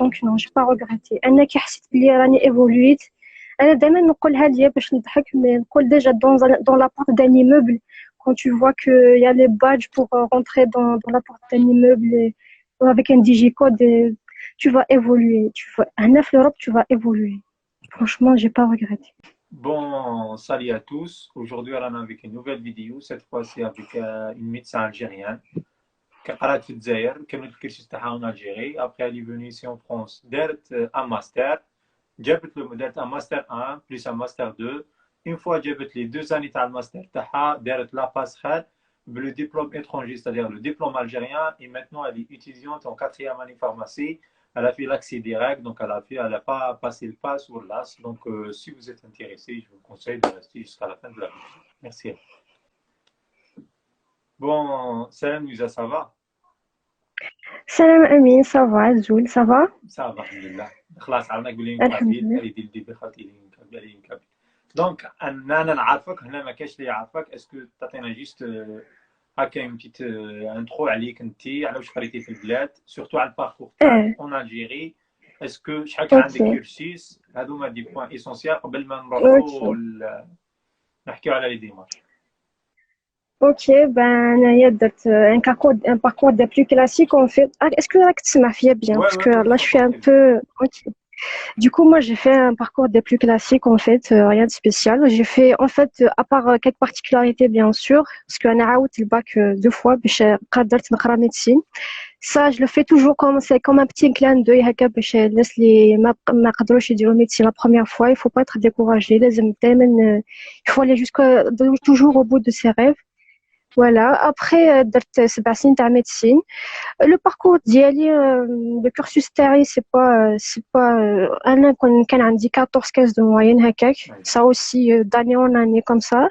Donc non, j'ai pas regretté. أنا كي حسيت بلي راني évolué. أنا دايما نقولها ليا باش نضحك mais نقول déjà dans la porte d'un immeuble quand tu vois que il y a les badges pour rentrer dans la porte d'un immeuble avec un digicode tu vas évoluer. هنا في l'Europe tu vas évoluer. Franchement, j'ai pas regretté. Bon, salut à tous. Aujourd'hui, on est avec une nouvelle vidéo. Cette fois-ci avec une médecin algérienne qui a fait Zaire, qui a fait le cursus en Algérie. Après, elle est venue ici en France. دارت un master. دارت un master 1 plus un master 2. Une fois جابت les 2 années تاع الماستر تاعها دارت la passerelle le diplôme étranger, c'est-à-dire le diplôme algérien. Et maintenant, elle est étudiante en 4e année pharmacie. Elle a fait l'accès direct, donc elle n'a pas passé le pas sur l'AS. Donc, si vous êtes intéressé, je vous conseille de rester jusqu'à la fin de la vidéo. Merci. Bon, Salam Nusa, ça va? Salam Amin, ça va, Zoul, ça va? Ça va, alhamdulillah. خلاص عرفنا قبل نكابيل اللي دير الدبي خاطر اللي نكابيل. دونك انا نعرفك هنا ما كاش اللي يعرفك اسكو تعطينا جيست هكا une petite intro عليك انت على واش قريتي في البلاد سورتو على الباركور تاعك اون الجيري اسكو شحال كان عندك كورسيس هذوما دي بوين ايسونسيال قبل ما نروحوا نحكيو على لي ديمارش. Ok, ben, il y a un parcours des plus classiques en fait. Ah, est-ce que là, tu m'as fait bien? Parce que là, je suis un peu. Ok. Du coup, moi, j'ai fait un parcours des plus classiques en fait, rien de spécial. J'ai fait, en fait, à part quelques particularités bien sûr, parce que j'ai eu le bac 2 fois, باش قدرت نقرا médecine. Ça, je le fais toujours comme c'est comme un petit clin d'œil هكا باش الناس اللي ما قدروش يديروا médecine la première fois. Il faut pas être découragé. لازم دايما il faut aller toujours au bout de ses rêves. Voilà, après درت 7 سنين تاع médecine. Le parcours ديالي le cursus تاعي c'est pas انا كان عندي 14-15 de moyenne هكاك. Ça aussi d'année en année comme ça.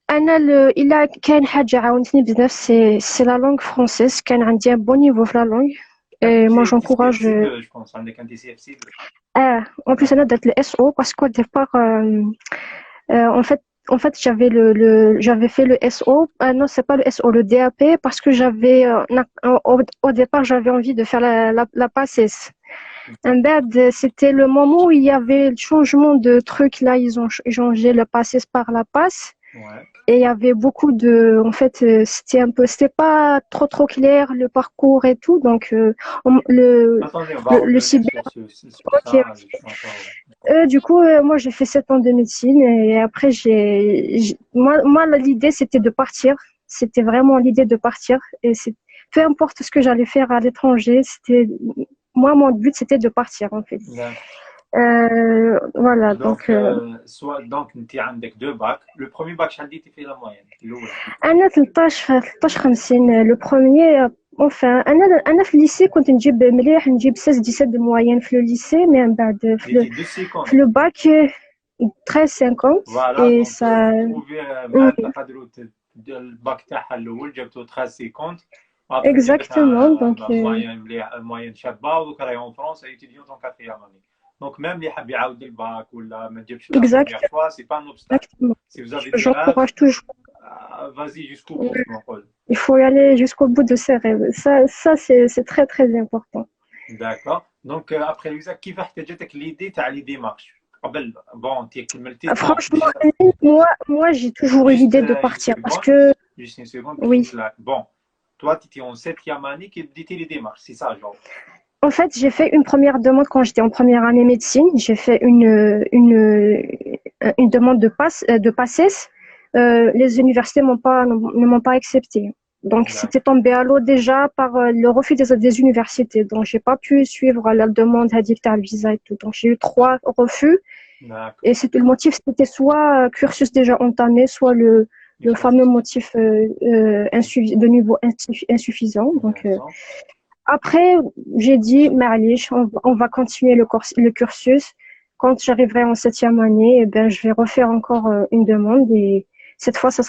انا الا كان حاجه عاونتني بزاف c'est la langue française. كان عندي un bon niveau في la langue. Et moi j'encourage je pense عندك انت سي اف سي. En plus انا درت le SO parce qu'au départ en fait, j'avais fait le SO. Non, c'est pas le SO, le DAP, parce que au départ, j'avais envie de faire la PACES. C'était le moment où il y avait le changement de trucs. Là, ils ont changé le PACES par la PAS. Ouais. Et il y avait beaucoup de, en fait, c'était pas trop clair le parcours et tout. Donc, Attendez, on va le cyber. Okay. Du coup, moi, j'ai fait 7 ans de médecine et après, moi, l'idée, c'était de partir. C'était vraiment l'idée de partir. Et peu importe ce que j'allais faire à l'étranger, moi, mon but, c'était de partir, en fait. Voilà, donc soit donc tu as deux bacs. Le premier bac, j'ai dit tu fais la moyenne. أنا 13 le premier. Enfin, أنا في الليسي كنت نجيب مليح نجيب 16-17 de moyenne في الليسي mais من بعد في le bac 13,50 et ça مع تقدروا الباك تاعها الأول جبتو 13,50 exactement donc moyenne شابة ودوك راهي en France et étudiante en 4e année. Donc même اللي حاب يعاود الباك ولا ما تجيبش la première fois, c'est pas un obstacle. Si vous avez des j'encourage toujours. Vas-y jusqu'au bout. Il faut y aller jusqu'au bout de ses rêves. Ça c'est très très important. D'accord. Donc après Louisa, كيفاش جاتك l'idée تاع les démarches قبل bon tu كملتي. Franchement, moi j'ai toujours eu l'idée de partir parce que juste une seconde. Oui. Bon, toi tu étais en 7e année qui بديتي les démarches, c'est ça genre. En fait, j'ai fait une première demande quand j'étais en première année médecine. J'ai fait une demande de PACES. Les universités ne m'ont pas accepté. Donc, c'était tombé à l'eau déjà par le refus des universités. Donc, j'ai pas pu suivre la demande à visa et tout. Donc, j'ai eu 3 refus. Et le motif, c'était soit cursus déjà entamé, soit le fameux motif de niveau insuffisant. Donc, après, j'ai dit, Ma'alish, on va continuer le cursus. Quand j'arriverai en 7e année, eh ben, je vais refaire encore une demande. Et cette fois, ça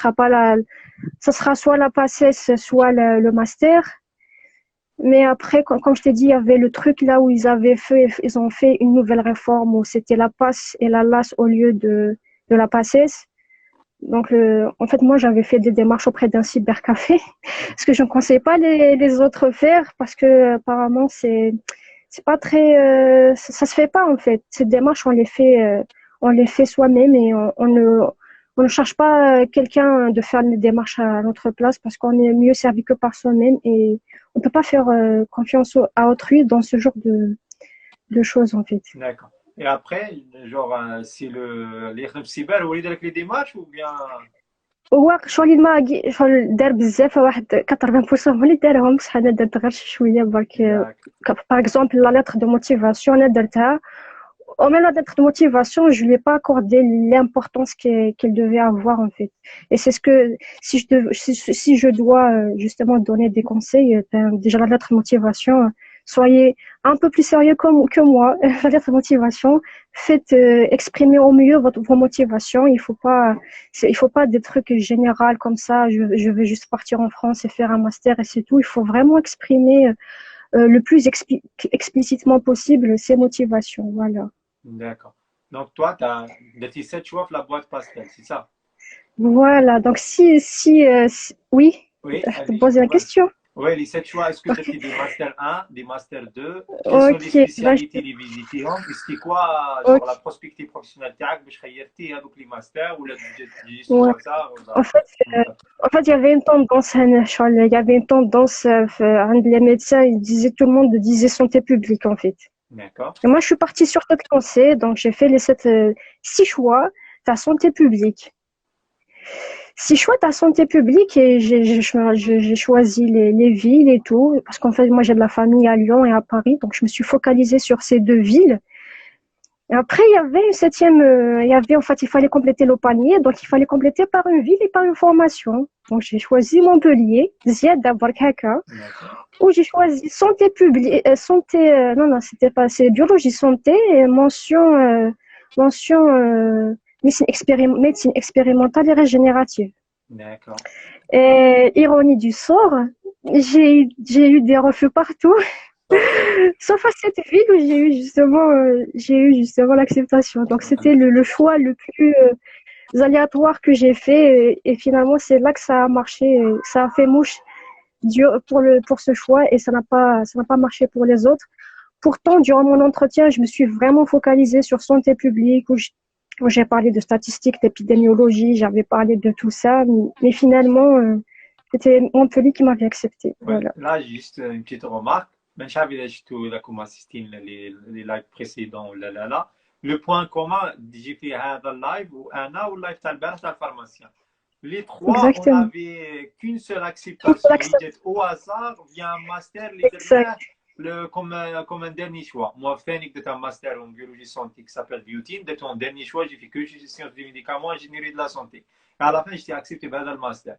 sera soit la PACES, soit le master. Mais après, comme je t'ai dit, il y avait le truc là où ils ont fait une nouvelle réforme où c'était la PAS et la LAS au lieu de la PACES. Donc, en fait, moi, j'avais fait des démarches auprès d'un cybercafé, ce que je ne conseille pas les autres faire parce que apparemment, c'est pas très, ça se fait pas en fait. Ces démarches, on les fait soi-même et on ne cherche pas quelqu'un de faire les démarches à notre place parce qu'on est mieux servi que par soi-même et on peut pas faire confiance à autrui dans ce genre de choses en fait. D'accord. Et après, genre, c'est les cyber ou les démarches ou bien. هو شغل ما شغل دار بزاف واحد 80% هو اللي دارهم بصح انا درت غير شويه برك D'accord. باغ اكزومبل لا lettre de motivation انا درتها au même la lettre de motivation je lui ai pas accordé l'importance qu'elle devait avoir en fait et c'est ce que si je dois justement donner des conseils ben, déjà la lettre de motivation soyez un peu plus sérieux que moi la lettre de motivation faites exprimer au mieux vos motivations il faut pas des trucs généraux comme ça je vais juste partir en France et faire un master et c'est tout il faut vraiment exprimer le plus explicitement possible ses motivations voilà. D'accord. Donc, toi, tu as des 7 choix pour la boîte pastel, c'est ça? Voilà, donc oui, Oui, je te allez, poser la vas-y. question. Oui, les 7 choix, est-ce que tu as Ok, fait des Master 1, des Master 2? Quelles sont les ok, ben, spécialités les visitées? Et c'était quoi, genre, la ok, prospective professionnelle تاعك باش خيرتي هذوك les masters ou la juste au ouais. hasard En fait, euh, en fait, il y avait une tendance, il y avait une tendance, les médecins, ils disaient, tout le monde disait santé publique, en fait. D'accord. Et moi, je suis partie sur cette lancée, donc j'ai fait six choix, la santé publique. Si je choisis ta santé publique et j'ai choisi les villes et tout, parce qu'en fait, moi, j'ai de la famille à Lyon et à Paris, donc je me suis focalisée sur ces deux villes. Et après, il y avait une septième, en fait, il fallait compléter le panier, donc il fallait compléter par une ville et par une formation. Donc j'ai choisi Montpellier, Ziad Dabarkaka, D'accord. où j'ai choisi santé publique, non, non, c'était pas, c'est biologie santé et mention médecine expérimentale et régénérative. D'accord. Et ironie du sort, j'ai eu des refus partout, Sauf, sauf à cette ville où j'ai eu justement l'acceptation. Donc c'était le choix le plus aléatoire que j'ai fait et finalement c'est là que ça a marché, ça a fait mouche pour ce choix et ça n'a pas marché pour les autres. Pourtant, durant mon entretien, je me suis vraiment focalisée sur santé publique où j'ai parlé de statistiques, d'épidémiologie, j'avais parlé de tout ça, mais finalement, c'était Montpellier qui m'avait accepté. ouais. Voilà. Là, juste une petite remarque. Ben, j'avais là comme assisté les lives précédents. Là. Le point commun, j'ai fait un live ou un live talbert à pharmacien. Les trois, on Exactement. n'avait qu'une seule Une seule acceptation. Il était acceptation. au hasard via un master, Exact. comme un dernier choix. Moi, Fénix, de un master en biologie santé qui s'appelle Biotine. De ton dernier choix, j'ai fait que sciences des médicaments et ingénierie de la santé. Et à la fin, j'étais accepté par le master.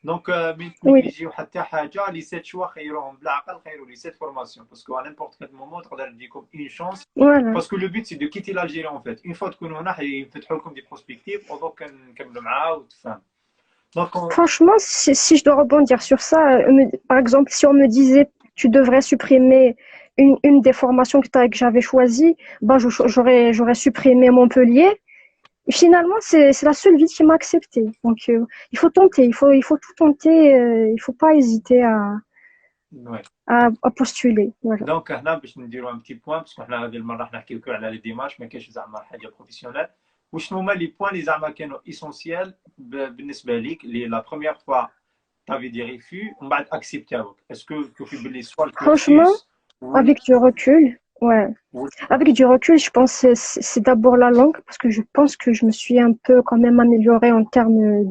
Donc, من Oui, نيجيو حتى حاجه لي 7 شوا خيروهم بالعقل خيروا لي 7 فورماسيون باسكو à n'importe quel moment تقدر تجيكم une chance voilà. parce que le but c'est de quitter l'Algérie en fait une fois تكونوا هنا يفتحوا لكم دي بروسبكتيف ودوك نكملوا معاه وتفهم donc Franchement, si je dois rebondir sur ça, par exemple, si on me disait tu devrais supprimer une des formations que j'avais choisies, ben, j'aurais supprimé Montpellier. Finalement, c'est la seule ville qui m'a accepté. Donc, il faut tenter, il faut tout tenter, il faut pas hésiter ouais. à postuler. Voilà. دونك هنا باش نديروا ان بتي بوان باسكو حنا هذه المره راح نحكيو على لي ديمارش ما كاينش زعما حاجه بروفيسيونيل وشنو هما لي بوان اللي زعما كانوا اسونسيال بالنسبه ليك اللي لا بروميير فوا تافي دي ريفو ومن بعد اكسبتاوك اسكو تشوفي باللي سوا Franchement, الكورسوس avec du recul, ouais. Avec du recul, je pense que c'est d'abord la langue, parce que je pense que je me suis un peu quand même améliorée en termes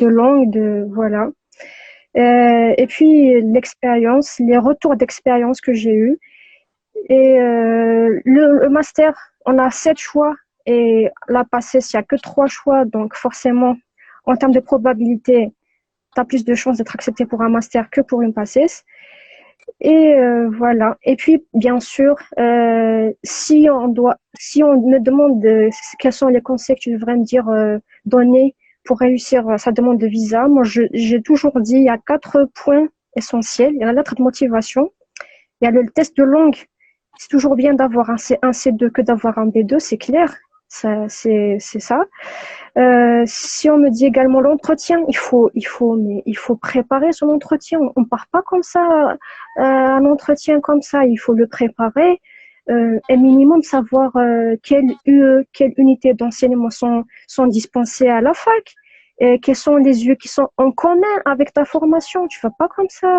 de langue, voilà. Et puis l'expérience, les retours d'expérience que j'ai eus. Et le master, on a 7 choix et la PACES, il n'y a que 3 choix. Donc forcément, en termes de probabilité, tu as plus de chances d'être accepté pour un master que pour une PACES. Et voilà. Et puis, bien sûr, si on me demande quels sont les conseils que tu devrais me dire, donner pour réussir sa demande de visa, moi, j'ai toujours dit, il y a 4 points essentiels. Il y a la lettre de motivation, il y a le test de langue. C'est toujours bien d'avoir un C1, C2 que d'avoir un B2, c'est clair. C'est ça. Si on me dit également l'entretien, il faut préparer son entretien. On part pas comme ça à un entretien comme ça. Il faut le préparer. Et minimum savoir quelles UE, quelles unités d'enseignement sont dispensées à la fac. Et quels sont les UE qui sont en commun avec ta formation. Tu vas pas comme ça.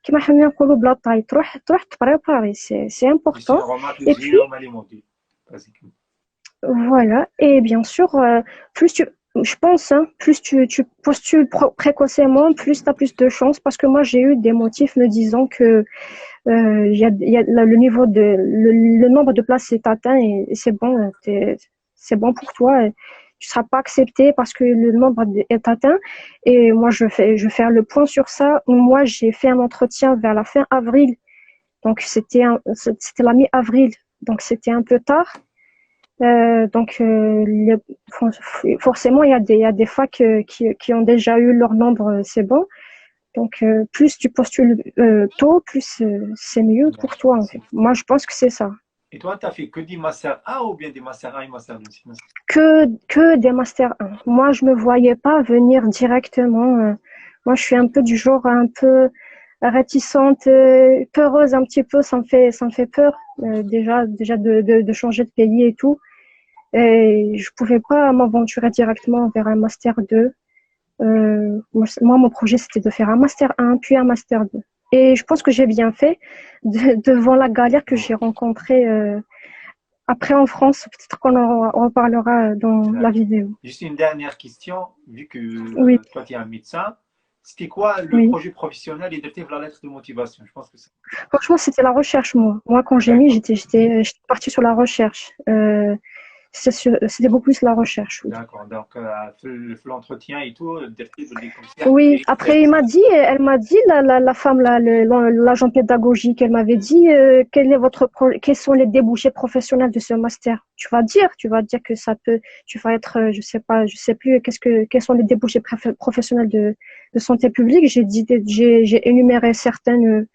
كما حنا نقولوا بلا طاي تروح تبريباري c'est important. Et puis voilà, et bien sûr, je pense, hein, plus tu postules précocement, plus tu as plus de chances, parce que moi j'ai eu des motifs me disant que le niveau le nombre de places est atteint et c'est bon, c'est bon pour toi. Tu seras pas accepté parce que le nombre est atteint. Et moi je vais faire le point sur ça. Moi j'ai fait un entretien vers la fin avril, donc c'était la mi-avril, donc c'était un peu tard. Forcément, il y a des facs qui ont déjà eu leur nombre, c'est bon. Donc, plus tu postules tôt, plus c'est mieux pour toi. En fait. Moi, je pense que c'est ça. Et toi, tu as fait que des Master 1 ou bien des Master 1 et Master 2? Que des Master 1. Moi, je me voyais pas venir directement. Moi, je suis un peu du genre un peu réticente, peureuse un petit peu. Ça me fait peur déjà de changer de pays et tout. Et je pouvais pas m'aventurer directement vers un Master 2. Moi, mon projet, c'était de faire un Master 1, puis un Master 2. Et je pense que j'ai bien fait devant la galère que j'ai rencontrée après en France. Peut-être qu'on en reparlera dans la vidéo. Juste une dernière question, vu que toi, tu es un médecin. C'était quoi le projet professionnel et de la lettre de motivation? Je pense que franchement, c'était la recherche, moi. Moi, quand j'ai mis, j'étais partie sur la recherche. C'était beaucoup plus la recherche. Oui. D'accord. Donc, l'entretien et tout, oui. Après, elle m'a dit, la femme, l'agent pédagogique, elle m'avait dit, quels sont les débouchés professionnels de ce master? Tu vas dire que ça peut, tu vas être, je sais plus, quels sont les débouchés professionnels de santé publique? J'ai énuméré certaines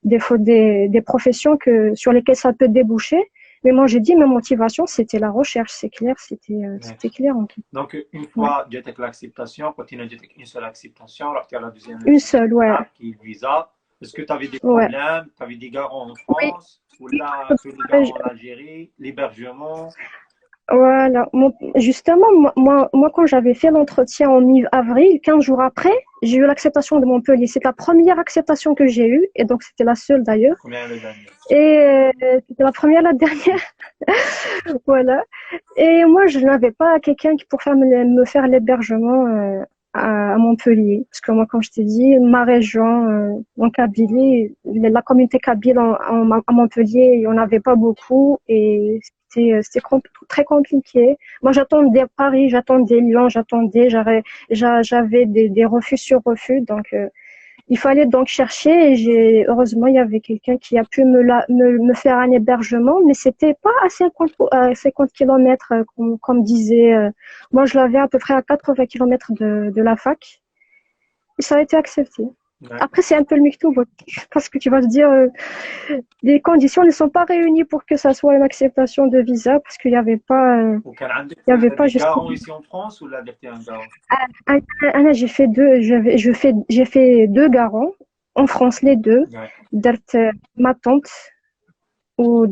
des professions sur lesquelles ça peut déboucher. Mais moi, j'ai dit, ma motivation, c'était la recherche, c'est clair, c'était clair. En tout. Donc, une fois, tu as l'acceptation, quand tu as une seule acceptation, alors tu as la deuxième. Une seule, ouais. Qui est le visa. Est-ce que tu avais des problèmes? Tu avais des garants en France? Ou là, tu as des garants en Algérie? L'hébergement? Voilà. Justement, moi, quand j'avais fait l'entretien en mi-avril, 15 jours après, j'ai eu l'acceptation de Montpellier. C'est la première acceptation que j'ai eue, et donc c'était la seule d'ailleurs. Et c'était la première, la dernière. Voilà. Et moi, je n'avais pas quelqu'un qui pourrait me faire l'hébergement à Montpellier. Parce que moi, comme je t'ai dit, ma région, en Kabylie, la communauté kabyle à Montpellier, il n'y en avait pas beaucoup. Et c'était très compliqué. Moi, j'attendais Paris, j'attendais Lyon, j'avais des refus sur refus. Donc, il fallait donc chercher et heureusement, il y avait quelqu'un qui a pu me faire un hébergement, mais c'était pas à 50 km, comme disait. Moi, je l'avais à peu près à 80 km de la fac. Et ça a été accepté. Ouais. Après, c'est un peu le micto, parce que tu vas te dire, les conditions ne sont pas réunies pour que ça soit une acceptation de visa, parce qu'il n'y avait pas. Il y avait pas juste. Garant ici en France ou là, un garant? J'ai fait 2 garants en France, les 2. Ouais. Ma tante ou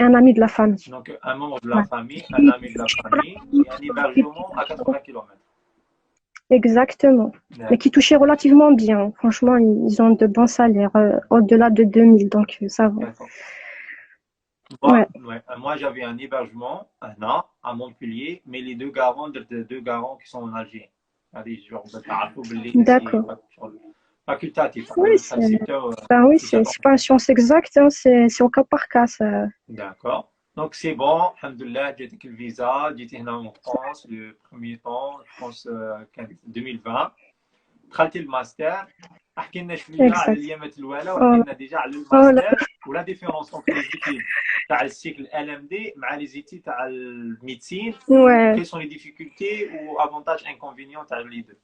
un ami de la famille. Donc, un membre de la famille, un ami de la famille et un hébergement à 80 km. Exactement. Ouais. Mais qui touchaient relativement bien. Franchement, ils ont de bons salaires, au-delà de 2000, donc ça va. Moi, j'avais un hébergement, un an, à Montpellier, mais les 2 garants qui sont en Algérie. D'accord. Facultatif. Oui, c'est pas une science exacte, hein, c'est au cas par cas. Ça. D'accord. Donc, c'est bon, alhamdoulilah, j'ai été le visa, j'ai été en France le premier temps, je pense 2020. دخلت الماستر احكي لنا شويه على الايامات الاولى وحكينا ديجا على الماستر ولا ديفيرونس اونتر لي زيتيد تاع السيكل ال ام دي مع لي زيتيد تاع الميديسين. Quelles sont les difficultés ou avantages inconvénients تاع les deux?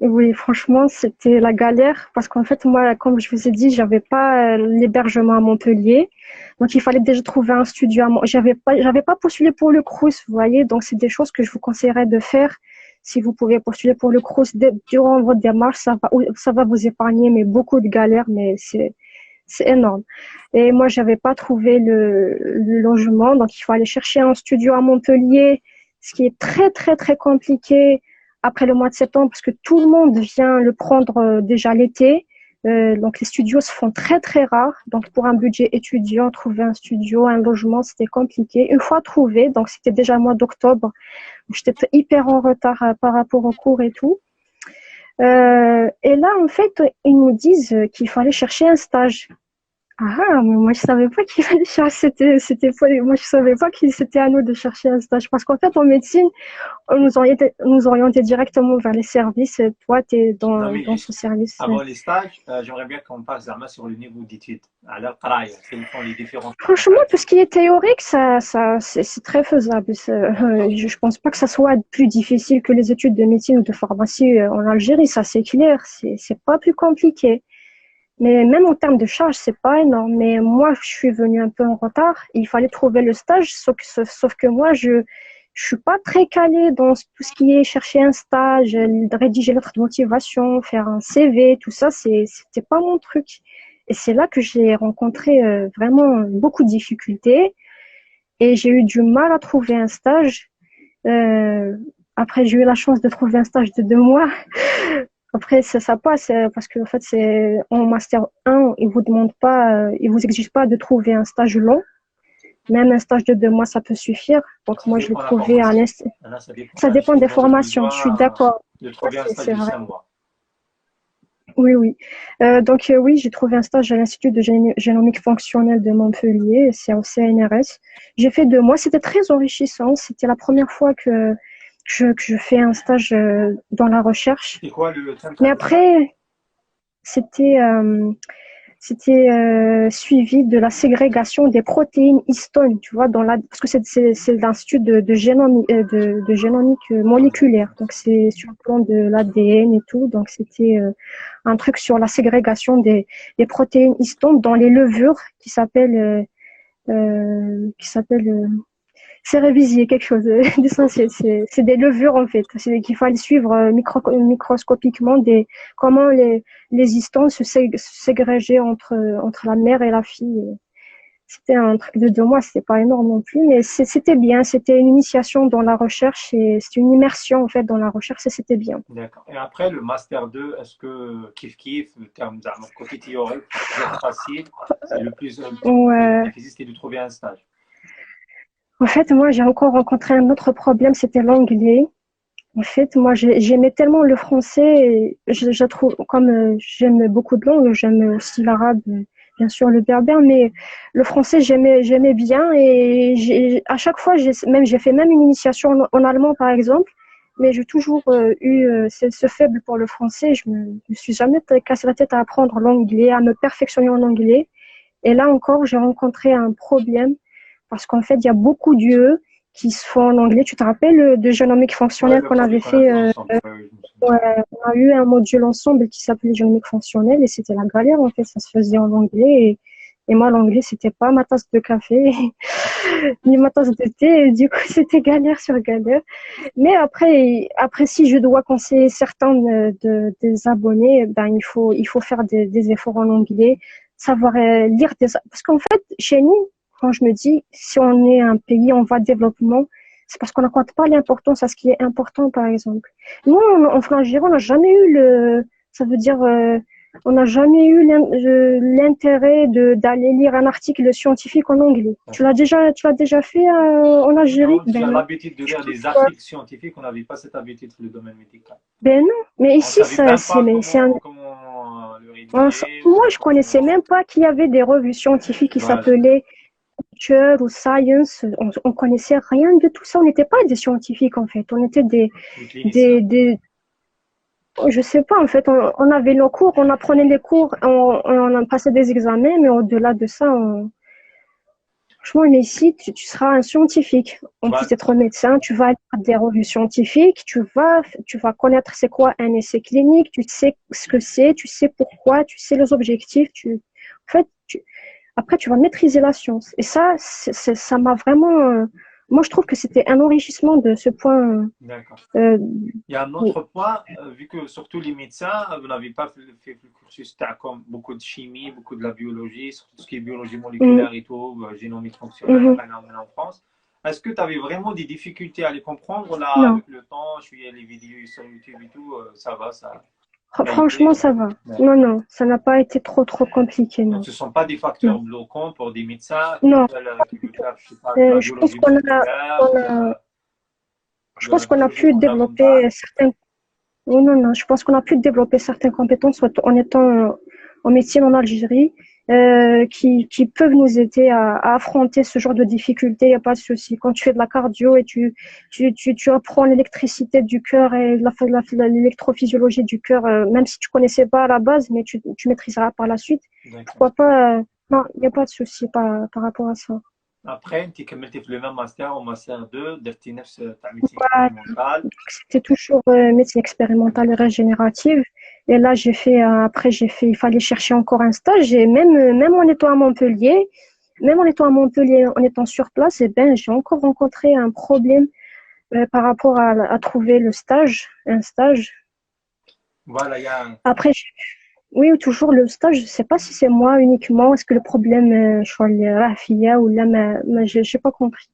Oui, franchement, c'était la galère parce qu'en fait, moi, comme je vous ai dit, j'avais pas l'hébergement à Montpellier. Donc, il fallait déjà trouver un studio à j'avais pas postulé pour le Crous, vous voyez. Donc, c'est des choses que je vous conseillerais de faire. Si vous pouvez postuler pour le Crous durant votre démarche, ça va vous épargner, mais beaucoup de galères, mais c'est énorme. Et moi, j'avais pas trouvé le logement. Donc, il faut aller chercher un studio à Montpellier, ce qui est très, très, très compliqué après le mois de septembre, parce que tout le monde vient le prendre déjà l'été. Donc les studios se font très très rares. Donc pour un budget étudiant, trouver un studio, un logement, c'était compliqué. Une fois trouvé, donc c'était déjà le mois d'octobre, j'étais hyper en retard par rapport aux cours et tout. Et là, en fait, ils nous disent qu'il fallait chercher un stage. Ah, mais moi je savais pas qu'il fallait chercher, moi je savais pas que c'était à nous de chercher un stage. Parce qu'en fait, en médecine, on nous orientait directement vers les services. Et toi, tu es Non, mais dans ce juste service. avant les stages, j'aimerais bien qu'on passe Zama sur le niveau d'études. Alors, pareil, quels sont les différents Franchement, pourcentages? tout ce qui est théorique, c'est très faisable. Je pense pas que ça soit plus difficile que les études de médecine ou de pharmacie en Algérie. Ça, c'est clair. C'est pas plus compliqué. Mais même en termes de charge, c'est pas énorme. Mais moi, je suis venue un peu en retard. Il fallait trouver le stage, sauf que moi, je suis pas très calée dans tout ce qui est chercher un stage, rédiger lettre de motivation, faire un CV, tout ça, c'était pas mon truc. Et c'est là que j'ai rencontré vraiment beaucoup de difficultés et j'ai eu du mal à trouver un stage. Euh, Après, j'ai eu la chance de trouver un stage de 2 mois. Après, ça passe parce que en fait, c'est en master 1, ils vous exigent pas de trouver un stage long. Même un stage de 2 mois, ça peut suffire. Donc Ça moi, je l'ai dépend de la trouvé à formation. l'instant. Là, ça dépend. Ça Là, dépend des justement, j'ai formations. Je suis besoin d'accord. de Ça, trouver un stage c'est de vrai. 5 mois. Oui, oui. Donc oui, j'ai trouvé un stage à l'Institut de génomique fonctionnelle de Montpellier, c'est au CNRS. J'ai fait 2 mois. C'était très enrichissant. C'était la première fois que je fais un stage dans la recherche. C'est quoi le thème Mais de stage? après, c'était suivi de la ségrégation des protéines histones, tu vois, parce que c'est l'institut de génomique moléculaire, donc c'est sur le plan de l'ADN et tout, donc c'était un truc sur la ségrégation des protéines histones dans les levures qui s'appelle c'est révisé quelque chose d'essentiel. C'est des levures en fait. C'est qu'il fallait suivre microscopiquement comment les histones se ségrégeaient entre la mère et la fille. C'était un truc de 2 mois, c'était pas énorme non plus, mais c'était bien. C'était une initiation dans la recherche et c'était une immersion en fait dans la recherche et c'était bien. D'accord. Et après, le Master 2, est-ce que kiff le terme d'un côté théorique, c'est toujours facile et le plus Ouais. difficile, c'était de trouver un stage? En fait, moi, j'ai encore rencontré un autre problème, c'était l'anglais. En fait, moi, j'aimais tellement le français, et je trouve, comme j'aime beaucoup de langues, j'aime aussi l'arabe, bien sûr le berbère, mais le français, j'aimais bien, et à chaque fois, j'ai fait même une initiation en allemand, par exemple, mais j'ai toujours eu ce faible pour le français. Je me suis jamais cassé la tête à apprendre l'anglais, à me perfectionner en anglais. Et là encore, j'ai rencontré un problème parce qu'en fait, il y a beaucoup d'UE qui se font en anglais. Tu te rappelles de génomique Ouais, fonctionnelle le qu'on module avait qu'on a fait fait ensemble. Ouais, je me souviens. ouais, on a eu un module ensemble qui s'appelait génomique fonctionnelle et c'était la galère en fait. Ça se faisait en anglais et moi, l'anglais, c'était pas ma tasse de café ni ma tasse de thé. Et du coup, c'était galère sur galère. Mais après, si je dois conseiller certains des abonnés, ben, il faut faire des efforts en anglais, savoir lire parce qu'en fait, chez nous, quand je me dis, si on est un pays en voie de développement, c'est parce qu'on n'accorde pas l'importance à ce qui est important, par exemple. Nous, en Algérie, on n'a jamais eu ça veut dire, on n'a jamais eu l'intérêt d'aller lire un article scientifique en anglais. Tu l'as déjà fait en Algérie? Non, j'ai Ben non. l'habitude de lire des articles scientifiques, on n'avait pas cette habitude dans le domaine médical. Ben non, mais On ne ici, savait même pas mais comment le rédiger ou moi, bien je connaissais comment. même pas qu'il y avait des revues scientifiques qui Voilà. s'appelaient Nature ou Science. On connaissait rien de tout ça. On n'était pas des scientifiques, en fait. On était Les cliniciens. des, je sais pas, en fait, on avait nos cours, on apprenait les cours, on passait des examens, mais au-delà de ça, Franchement, mais ici, tu seras un scientifique. En plus Voilà. d'être médecin, tu vas lire des revues scientifiques, tu vas connaître c'est quoi un essai clinique, tu sais ce que c'est, tu sais pourquoi, tu sais les objectifs. En fait, après, tu vas maîtriser la science. Et ça, ça m'a vraiment. Moi, je trouve que c'était un enrichissement de ce point. D'accord. Euh, Il y a un oui. autre point, vu que surtout les médecins, vous n'avez pas fait le cursus comme beaucoup de chimie, beaucoup de la biologie, surtout tout ce qui est biologie Mhm, moléculaire et tout, génomique fonctionnelle, mhm. maintenant en France. Est-ce que tu avais vraiment des difficultés à les comprendre là, Non. avec le temps, je suis les vidéos sur YouTube et tout, ça va, ça a Franchement, été. ça va. Ouais. Non, non, ça n'a pas été trop compliqué, Donc, non. ce ne sont pas des facteurs Non, bloquants pour des médecins non. qui veulent faire, je sais pas, de la Je pense biologie moléculaire on ou a, je de la pense qu'on a biologie pu fondamentale. développer certaines. Oui, non, non. Je pense qu'on a pu développer certaines compétences en étant en médecine en Algérie, qui peuvent nous aider à affronter ce genre de difficultés. Il n'y a pas de souci. Quand tu fais de la cardio et tu apprends l'électricité du cœur et l'électrophysiologie du cœur, même si tu connaissais pas à la base, mais tu maîtriseras par la suite. D'accord. Pourquoi pas? Non, il n'y a pas de souci par rapport à ça. Après, tu كملتي في le même master au master 2 درتي نفس تاع médecine expérimentale. C'était toujours médecine expérimentale et régénérative. Et là, il fallait chercher encore un stage. Et même en étant à Montpellier, en étant sur place, eh ben, j'ai encore rencontré un problème par rapport à trouver un stage. Voilà, il y a Après, oui, toujours le stage. Je ne sais pas si c'est moi uniquement. Est-ce que le problème, je suis ou là, mais je n'ai pas compris.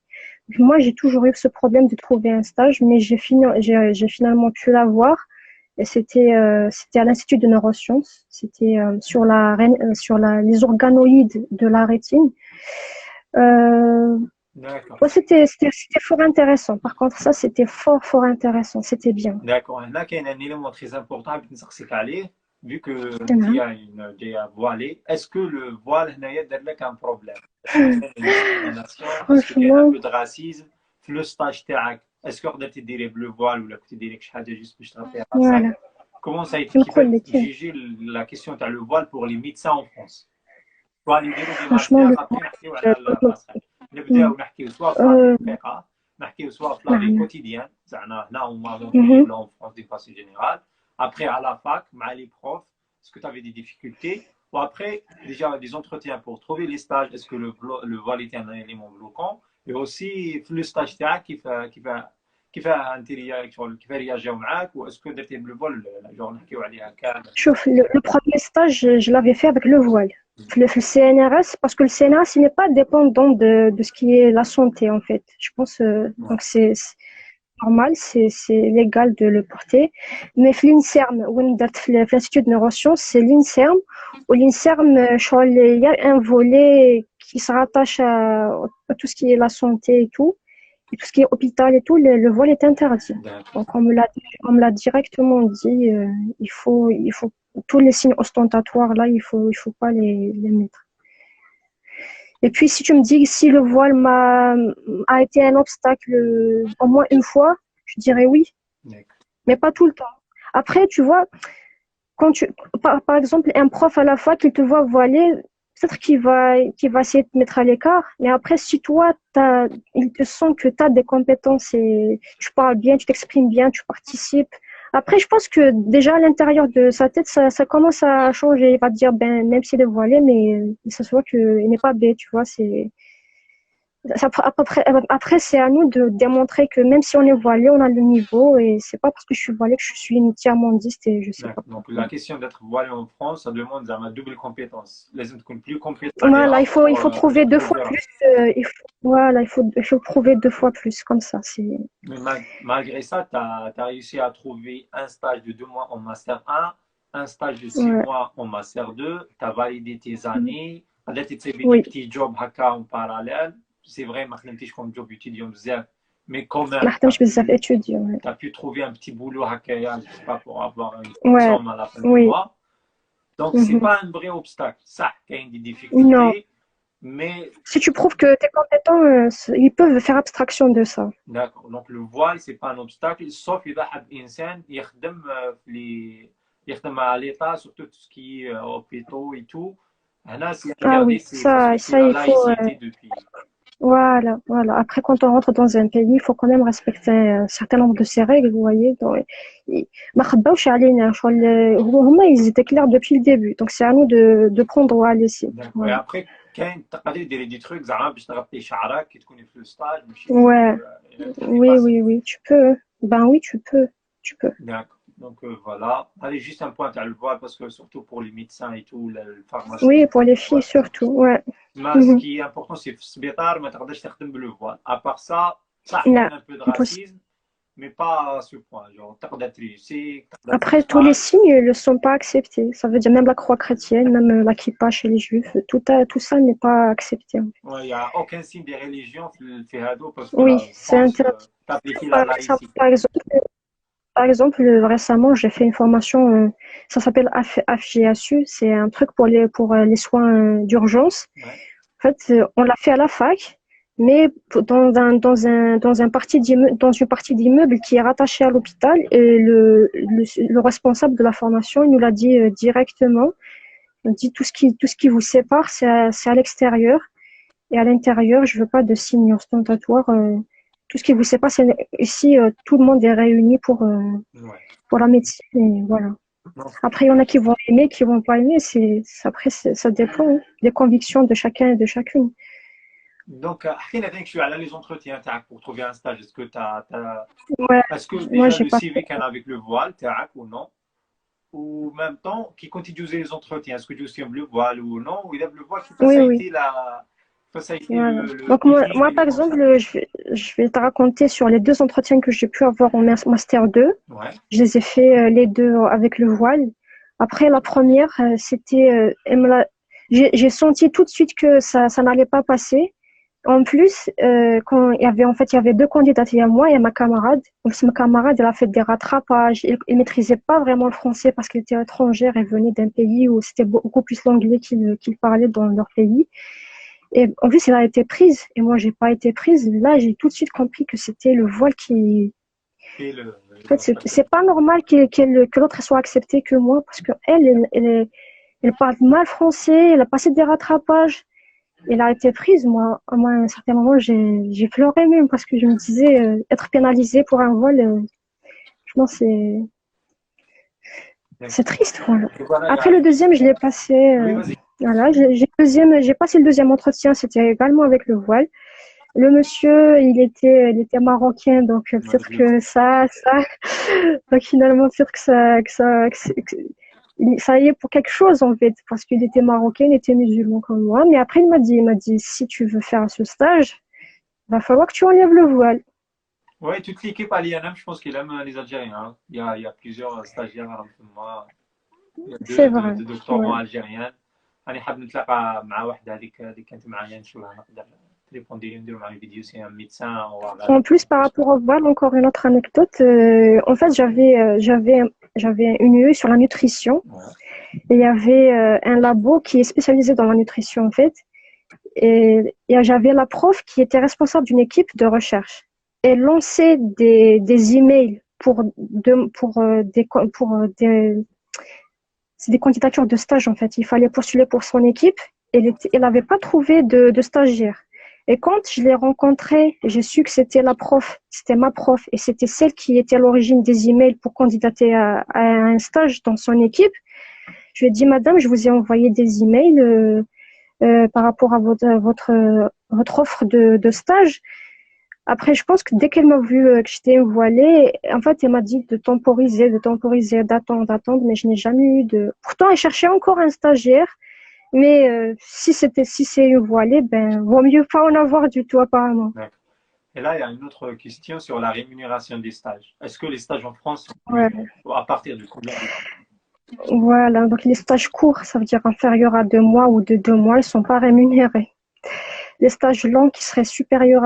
Moi, j'ai toujours eu ce problème de trouver un stage, mais j'ai finalement pu l'avoir. Et c'était à l'Institut de neurosciences. C'était les organoïdes de la rétine. Euh, d'accord. ouais, c'était fort intéressant. Par contre, ça, c'était fort intéressant. C'était bien. D'accord. هنا كاين un élément très important حبيت نسقسيك عليه vu que انت Mhm. جايه voilée. Est-ce que le voile هنايا دار لك un problème? Est-ce que كاين une discrimination? Est-ce que كاين un Franchement, peu de racisme في لو ستاج تاعك؟ Est-ce que قدرتي ديري بلو voile ولا كنتي ديري شي حاجه جوست باش تغطي راسك؟ voilà. Comment ça a été نقول كيفاش لك جيجي la question تاع le voile pour les médecins en France? غادي نديرو دي franchement ماستر ابري نحكيو على الباساج نبداو نحكيو سوا في لا euh, في الدقيقه نحكيو سوا في لا في معنا. كوتيديان زعما هنا وما مونبلي Mhm. ولا اون فرونس دي فاسي جينيرال après à la fac مع les profs est-ce que tu avais des difficultés ou après déjà des entretiens pour trouver les stages est-ce que le voile était un élément bloquant et aussi في le stage تاعك كيف رياجيو معاك و est-ce que درتي بالفول جور نحكيو عليها كامل Chauffe, le premier stage, je l'avais fait avec le voile. Le CNRS, parce que le CNRS, il n'est pas dépendant de ce qui est la santé, en fait. Je pense, ouais. donc c'est normal, c'est légal de le porter. Mais l'INSERM, l'Institut de neurosciences, c'est l'INSERM. Au l'INSERM, il y a un volet qui se rattache à tout ce qui est la santé et tout. Et tout ce qui est hôpital et tout, le vol est interdit. Donc, on me l'a directement dit, il faut tous les signes ostentatoires, là, il faut pas les mettre. Et puis, si tu me dis si le voile a été un obstacle au moins une fois, je dirais oui, mais pas tout le temps. Après, tu vois, quand par exemple, un prof à la fac, il te voit voiler, peut-être qu'il va essayer de te mettre à l'écart, mais après, si toi, il te sent que tu as des compétences et tu parles bien, tu t'exprimes bien, tu participes. Après, je pense que déjà à l'intérieur de sa tête, ça commence à changer. Il va te dire, ben, même s'il est voilé, mais ça se voit qu'il n'est pas bête, tu vois, après, c'est à nous de démontrer que même si on est voilé, on a le niveau et c'est pas parce que je suis voilée que je suis une tiers-mondiste et je sais pas quoi. Donc, la question d'être voilé en France, ça demande une double compétence. Les gens sont plus compétents Voilà, il faut pour trouver deux fois plusieurs. plus. Voilà, il faut prouver deux fois plus, comme ça. Mais malgré ça, tu as réussi à trouver un stage de 2 mois en Master 1 stage de six Ouais. mois en Master 2, tu as validé tes années, tu as fait des Oui, petits jobs haka en parallèle. C'est vrai, je ne comme job étudiant, mais quand ما même, خدمتش بزاف étudier. Ouais. tu as pu trouver un petit boulot haka, je sais pas, pour avoir une petite Ouais, somme à la fin du oui. mois. Donc, c'est Mhm. pas un vrai obstacle. Ça, il y a des Non, difficultés, mais si tu prouves que tu es compétent, ils peuvent faire abstraction de ça. d'accord. Donc, le voile, c'est pas un obstacle, sauf il y a des personnes qui يخدم à l'État, surtout tout ce qui est hôpitaux et tout. Là, si Ah regardez, oui, c'est parce ça, que c'est ça la il faut. laïcité depuis. Voilà, voilà. Après, quand on rentre dans un pays, il faut quand même respecter un certain nombre de ces règles, vous voyez. Donc, ما خباوش علينا شغل هما ils étaient clairs depuis le début. Donc, c'est à nous de prendre ou à laisser. D'accord. Et Voilà. après, كاين تقاليد ديري دي تروك زعما باش تغطي شعرك كي تكوني في الستاج ماشي Ouais, oui, لباس. oui, oui, tu peux. Ben oui, tu peux. Tu peux. D'accord. Donc voilà. Allez, juste un point, tu as le voile parce que surtout pour les médecins et tout, le pharmacien, Oui, pour les le filles voile. surtout, ouais. Mais ce Mhm. qui est important, c'est في السبيطار ما تقدرش تخدم le voile. À part ça, صح Non, كاين un peu de impossible. racisme, mais pas à ce point. Genre, تقدر تريسي تقدر في Après, tous les الستاج. signes ne sont pas acceptés. Ça veut dire même la croix chrétienne, même la kippa chez les juifs, tout ça n'est pas accepté. Ouais, il n'y a aucun signe des religions في هادو parce que Oui, la c'est France interdit. t'applique la laïcité. Par exemple, récemment, j'ai fait une formation, ça s'appelle AFGASU, c'est un truc pour les soins d'urgence. Ouais. En fait, on l'a fait à la fac, mais dans une partie d'immeuble qui est rattachée à l'hôpital, et le responsable de la formation, il nous l'a dit directement. Il dit tout ce qui vous sépare, c'est à l'extérieur. Et à l'intérieur, je veux pas de signes ostentatoires. Tout ce qui vous sépare, c'est ici, tout le monde est réuni Ouais. pour la médecine. Et voilà. Non. Après, il y en a qui vont aimer, qui vont pas aimer. Ça dépend des convictions de chacun et de chacune. Donc, احكينا ثاني شوي على les entretiens تاعك pour trouver un stage. Ouais, Est-ce que moi, déjà j'ai le pas CV كان avec le voile تاعك ou non? Ou en même temps, qui quand tu faisais les entretiens, est-ce que tu aussi le voile ou non? Ou il a le voile qui ça Oui, a oui. été ça a été Voilà. le Donc, déclic moi, et le par exemple, concept. je vais te raconter sur les deux entretiens que j'ai pu avoir en Master 2. Ouais. Je les ai fait les deux avec le voile. Après, la première, c'était, j'ai senti tout de suite que ça n'allait pas passer. En plus, quand il y avait deux candidates, il y a moi et ma camarade. Donc, ma camarade, elle a fait des rattrapages. Elle maîtrisait pas vraiment le français parce qu'elle était étrangère. Elle venait d'un pays où c'était beaucoup plus l'anglais qu'ils parlaient dans leur pays. Et en plus, elle a été prise. Et moi, j'ai pas été prise. Là, j'ai tout de suite compris que c'était le voile qui, Et en fait, c'est pas normal que l'autre soit acceptée que moi parce que elle parle mal français, elle a passé des rattrapages, elle a été prise. Moi, à un certain moment, j'ai pleuré même parce que je me disais être pénalisée pour un vol, franchement, c'est triste. Voilà. voilà, Après le deuxième, je l'ai passé. oui, vas-y. Voilà, j'ai passé le deuxième entretien, c'était également avec le voile. Le monsieur, il était marocain, donc Ouais, peut-être que donc finalement peut-être ça y est pour quelque chose en fait, parce qu'il était marocain, il était musulman comme moi. Mais après il m'a dit si tu veux faire ce stage, va falloir que tu enlèves le voile. Ouais, toute l'équipe à l'INM, je pense qu'il aime les Algériens. Hein. Il y a plusieurs stagiaires à moi. Il y a C'est vrai. deux Ouais. doctorants algériens. أنا حاب نتلاقى مع واحدة هذيك كانت معايا نشوفها نقدر تليفون ديالي نديرو معاه فيديو سي ان ميدسان En plus, par rapport au voile, encore une autre anecdote. En fait, j'avais une UE sur la nutrition. Et il y avait un labo qui est spécialisé dans la nutrition en fait. Et j'avais la prof qui était responsable d'une équipe de recherche. Elle lançait des emails c'est des candidatures de stage en fait. Il fallait postuler pour son équipe. Elle n'avait pas trouvé de stagiaire. Et quand je l'ai rencontrée, j'ai su que c'était la prof, c'était ma prof, et c'était celle qui était à l'origine des emails pour candidater à un stage dans son équipe. Je lui ai dit, Madame, je vous ai envoyé des emails par rapport à votre offre de stage. Après, je pense que dès qu'elle m'a vu que j'étais voilée, en fait, elle m'a dit de temporiser, d'attendre, mais je n'ai jamais eu de. Pourtant, elle cherchait encore un stagiaire, mais si c'est une voilée, ben, vaut mieux pas en avoir du tout, apparemment. Et là, il y a une autre question sur la rémunération des stages. Est-ce que les stages en France sont Ouais. à partir de combien? Voilà, donc les stages courts, ça veut dire inférieurs à 2 mois ou de 2 mois, ils sont pas rémunérés. Les stages longs qui seraient supérieurs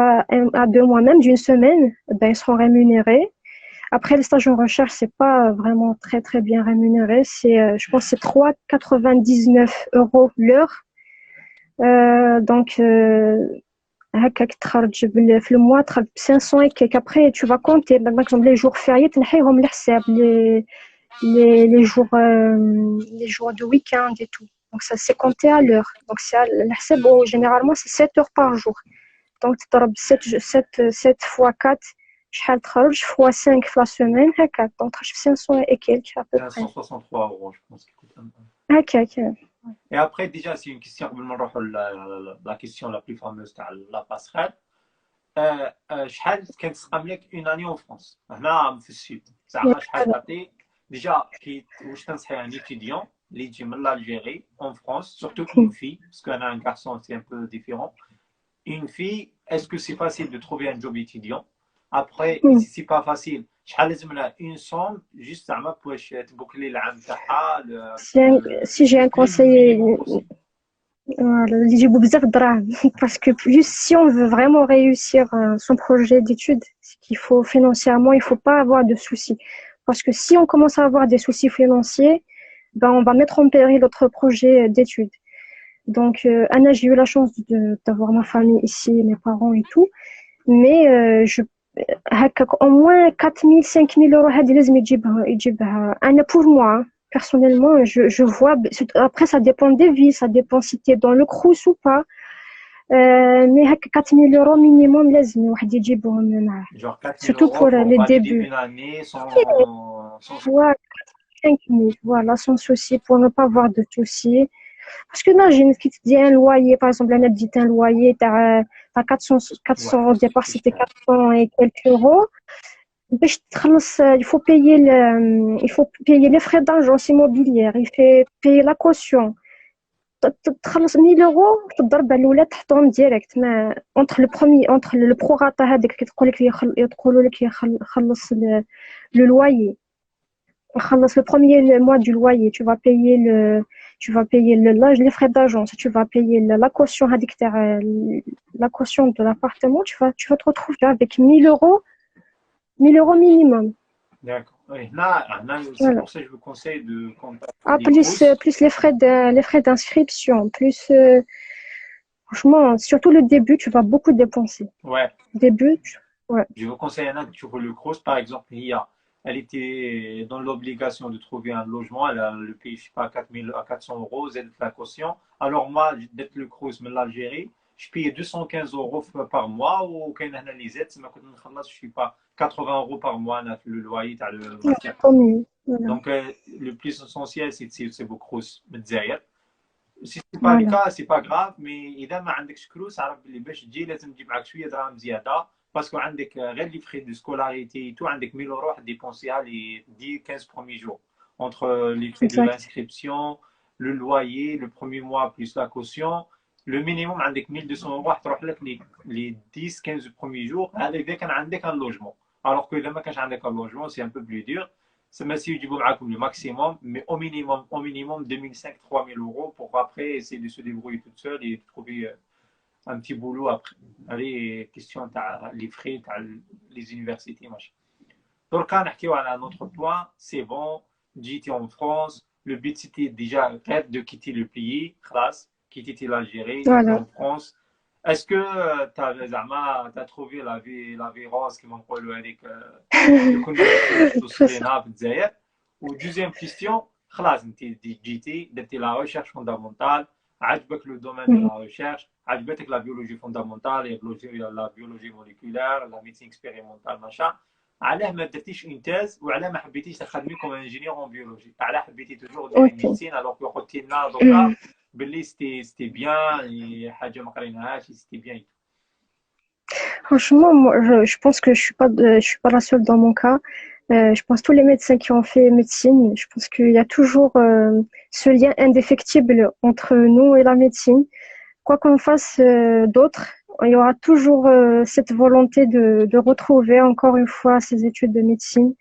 à 2 mois, même d'une semaine, ben, ils seront rémunérés. Après, les stages en recherche, c'est pas vraiment très, très bien rémunéré. Je pense que c'est 3,99 € l'heure. Donc, هكاك تخرج في الموا تخرج ب 500 et quelques. Après, tu vas compter, par exemple, les jours fériés, تنحيهم لحساب les jours de week-end et tout. Donc, ça, c'est compté à l'heure. Donc, c'est généralement, c'est 7 heures par jour. Donc, تضرب 7 fois 4 شحال تخرج fois 5 في la semaine هكا donc تخرج في 500 et quelques à peu près 563 euros, je pense. هكا. Et après, déjà, c'est une question, la question la plus fameuse, la passerelle. شحال كانت تسقم لك اون اني اون فرونس هنا في السود زعما شحال تعطي ديجا واش تنصحي ان étudiant اللي يجي من l'Algérie en France surtout une fille parce qu'un un garçon c'est un peu différent une fille est-ce que c'est facile de trouver un job étudiant après si c'est pas facile شحال لازم لها une somme juste زعما باش تبوكلي العام تاعها si j'ai un conseil voilà, parce que plus si on veut vraiment réussir son projet d'études, qu'il faut financièrement, il faut pas avoir de soucis. Parce que si on commence à avoir des soucis financiers, ben on va mettre en péril notre projet d'études. Donc, Anna, j'ai eu la chance d'avoir ma famille ici, mes parents et tout, mais au moins 4 000, 5 000 euros, Anna pour moi. Personnellement, je vois, après ça dépend des vies, ça dépend si tu es dans le crous ou pas. Mais 4 000 euros minimum, genre 4 000 surtout euros pour les débuts. Une année sans 5 000, voilà, sans souci, pour ne pas avoir de soucis. Parce que là, j'ai une qui te dit un loyer, par exemple, elle dit un loyer, t'as 400 au départ, c'était 400 et quelques euros. Il faut payer les frais d'agence immobilière, il faut payer la caution. 1000 euros, تضرب على الولاد تحطهم direct mais entre le prorata هذاك كيقول لك يقولوا لك يخلص le loyer. خلص le premier mois du loyer, tu vas payer les frais d'agence, tu vas payer la caution هذيك تاع la caution de l'appartement, tu vas te retrouver avec 1000 euros minimum. D'accord. Oui, là, c'est pour ça que je vous conseille de contacter plus les frais d'inscription, plus franchement, surtout le début, tu vas beaucoup dépenser. Ouais. Début, ouais. Je vous conseille Anna sur le Crous, par exemple, elle était dans l'obligation de trouver un logement, elle a le payé, je sais pas, 4 000 à 400 euros, Z la caution. Alors moi, d'être le Crous, mais l'Algérie, je payais 215 euros par mois ou quand on analysait, je suis pas 80 euros par mois le loyer le master. Donc le plus essentiel c'est vos crous متزاير. Si c'est pas le cas, c'est pas grave, mais إذا ما عندكش كروس عرف اللي باش تجي لازم تجيب معك شوية دراهم زيادة parce que عندك غير les frais de scolarité et tout عندك 1000 euros dépenser les 10-15 premiers jours entre les frais de l'inscription, le loyer, le premier mois plus la caution. Le minimum عندك 1200 euros تروح لك les 10-15 premiers jours إذا كان عندك un logement. Alors que إذا ما كانش عندك un logement c'est un peu plus dur. C'est même si يجيبوا معاكم le maximum, mais au minimum 2500-3000 euros pour après essayer de se débrouiller toute seule et trouver un petit boulot après. Allez, question les frais, les universités, machin. Donc, quand on a un autre point, c'est bon, j'étais en France, le but c'était déjà de quitter le pays, quitter l'Algérie, en France. Est-ce que tu as trouvé la vie rose qui m'a dit avec le Ou deuxième question, tu la recherche fondamentale, عجبك le domaine de la recherche, عجبتك la biologie fondamentale, la biologie moléculaire, la médecine expérimentale, machin. علاه ما درتيش une thèse وعلاه ما حبيتيش تخدمي comme ingénieur en biologie. علاه حبيتي toujours ديري médecine alors que قلتي لنا دوكا باللي c'était bien et حاجه ما قريناهاش c'était bien. Franchement, moi, je pense que je suis pas la seule dans mon cas. Je pense tous les médecins qui ont fait médecine, je pense qu'il y a toujours ce lien indéfectible entre nous et la médecine. Quoi qu'on fasse d'autre, il y aura toujours cette volonté de retrouver encore une fois ces études de médecine.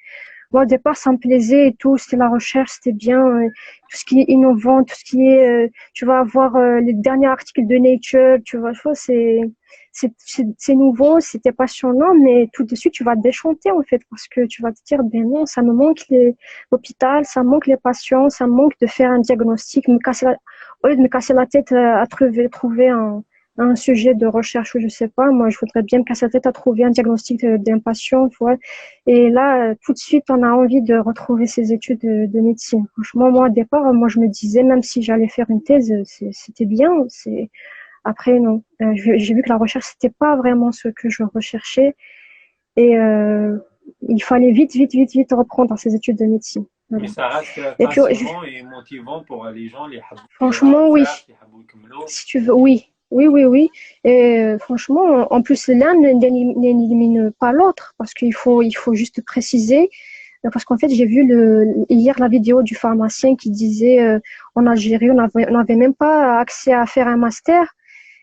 Moi, au départ, ça me plaisait et tout, c'était la recherche, c'était bien, tout ce qui est innovant, tout ce qui est, tu vas avoir les derniers articles de Nature, tu vois, c'est nouveau, c'était passionnant, mais tout de suite, tu vas te déchanter, en fait, parce que tu vas te dire, ben non, ça me manque l'hôpital, ça me manque les patients, ça me manque de faire un diagnostic, au lieu de me casser la tête à trouver un sujet de recherche ou je sais pas, moi je voudrais bien me casser la tête à trouver un diagnostic d'un patient, tu vois. Et là, tout de suite, on a envie de retrouver ces études de médecine. Franchement, moi au départ, moi je me disais, même si j'allais faire une thèse, c'était bien, Après, non. J'ai vu que la recherche, c'était pas vraiment ce que je recherchais. Et il fallait vite reprendre ces études de médecine. Mais Voilà. ça reste Et puis, passionnant et motivant pour les gens les حبوا يديروها franchement, oui. بزاف يحبوا يكملوا. Si tu veux, oui. Oui. Et franchement, en plus, l'un n'élimine pas l'autre parce qu'il faut juste préciser. Parce qu'en fait, j'ai vu hier la vidéo du pharmacien qui disait en Algérie, on n'avait même pas accès à faire un master.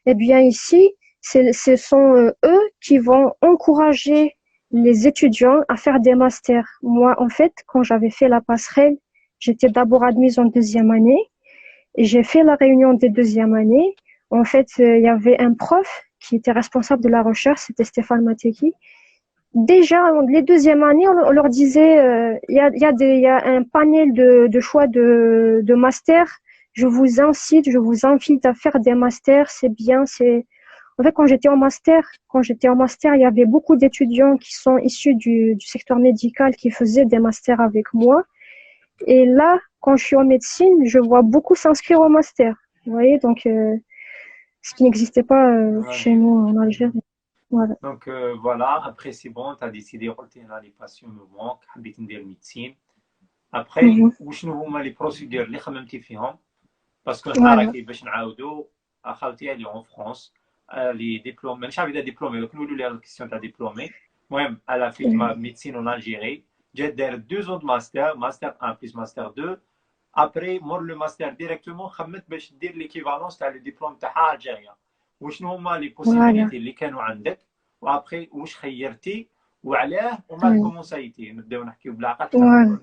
Eh bien, ici, ce sont eux qui vont encourager les étudiants à faire des masters. Moi, en fait, quand j'avais fait la passerelle, j'étais d'abord admise en deuxième année et j'ai fait la réunion des deuxième années. En fait, il y avait un prof qui était responsable de la recherche, c'était Stéphane Mateki. Déjà, les deuxièmes années, on leur disait, il y a un panel de choix de master. Je vous invite à faire des masters. C'est bien. En fait, quand j'étais en master, il y avait beaucoup d'étudiants qui sont issus du secteur médical qui faisaient des masters avec moi. Et là, quand je suis en médecine, je vois beaucoup s'inscrire au master. Vous voyez, donc, ce qui n'existait pas Ouais. chez nous en Algérie. Voilà. Donc voilà, après c'est bon, tu as décidé قلتي les passions me manquent, حبيت ندير médecine. Après Mhm. وشنو هما لي بروسيدور اللي خممتي فيهم؟ باسكو حنا Voilà. راكي باش نعاودوا خالتي اللي اون فرونس لي ديبلوم مانيش عارف اذا ديبلومي دوك نقولوا لي الكيستيون تاع ديبلومي. المهم الا فيت ميديسين اون الجيري جات دارت 2 زون دو ماستر 1 بلس ماستر 2. ابري مور لو ماستر ديريكتومون خممت باش دير ليكيفالونس تاع لو ديبلوم تاعها الجيريا. وشنو هما لي Voilà. بوسيبيليتي اللي كانوا عندك وابري واش خيرتي وعلاه وما Voilà. كومون سايتي نبداو نحكيو بالعقل حتى Voilà. نقولوا.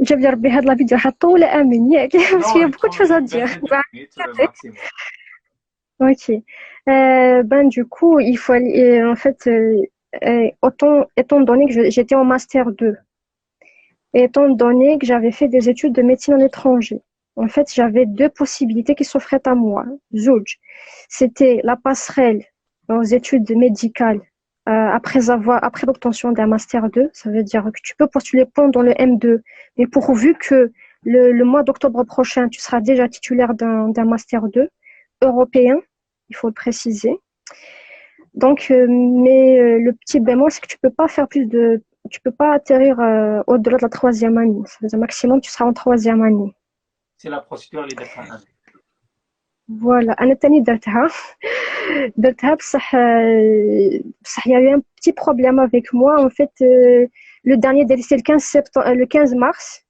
جاب لي ربي هاد لا فيديو حطولة امين ياك parce qu'il y a Non, beaucoup de choses à une dire. vingtaine de minutes maximum. Ok. Ben du coup, il faut en fait étant donné que j'étais en master 2 et étant donné que j'avais fait des études de médecine en étranger. En fait, j'avais deux possibilités qui s'offraient à moi. Zouj. C'était la passerelle aux études médicales après l'obtention d'un master 2. Ça veut dire que tu peux postuler pendant le M2, mais pourvu que le mois d'octobre prochain, tu seras déjà titulaire d'un master 2 européen, il faut le préciser. Donc, le petit bémol, c'est que tu peux pas atterrir au-delà de la troisième année. Ça veut dire maximum, tu seras en troisième année. C'est la procédure اللي درتها انا. Voilà. أنا تاني درتها بصح il y a eu un petit problème avec moi. En fait, le dernier délai, c'est le 15 mars.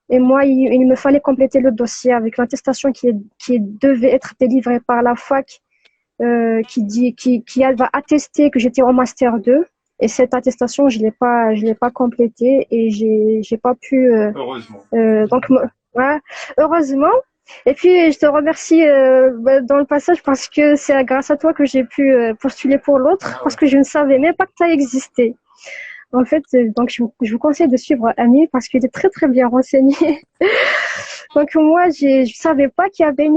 Et moi, il me fallait compléter le dossier avec l'attestation qui devait être délivrée par la fac, qui va attester que j'étais en master 2. Et cette attestation, je l'ai pas complétée et j'ai pas pu. Heureusement. Donc, ouais, heureusement. Et puis, je te remercie dans le passage parce que c'est grâce à toi que j'ai pu postuler pour l'autre, Ah parce ouais. que je ne savais même pas que ça existait. En fait, donc je vous conseille de suivre Ami parce qu'il est très très bien renseigné. Donc moi, je savais pas qu'il y avait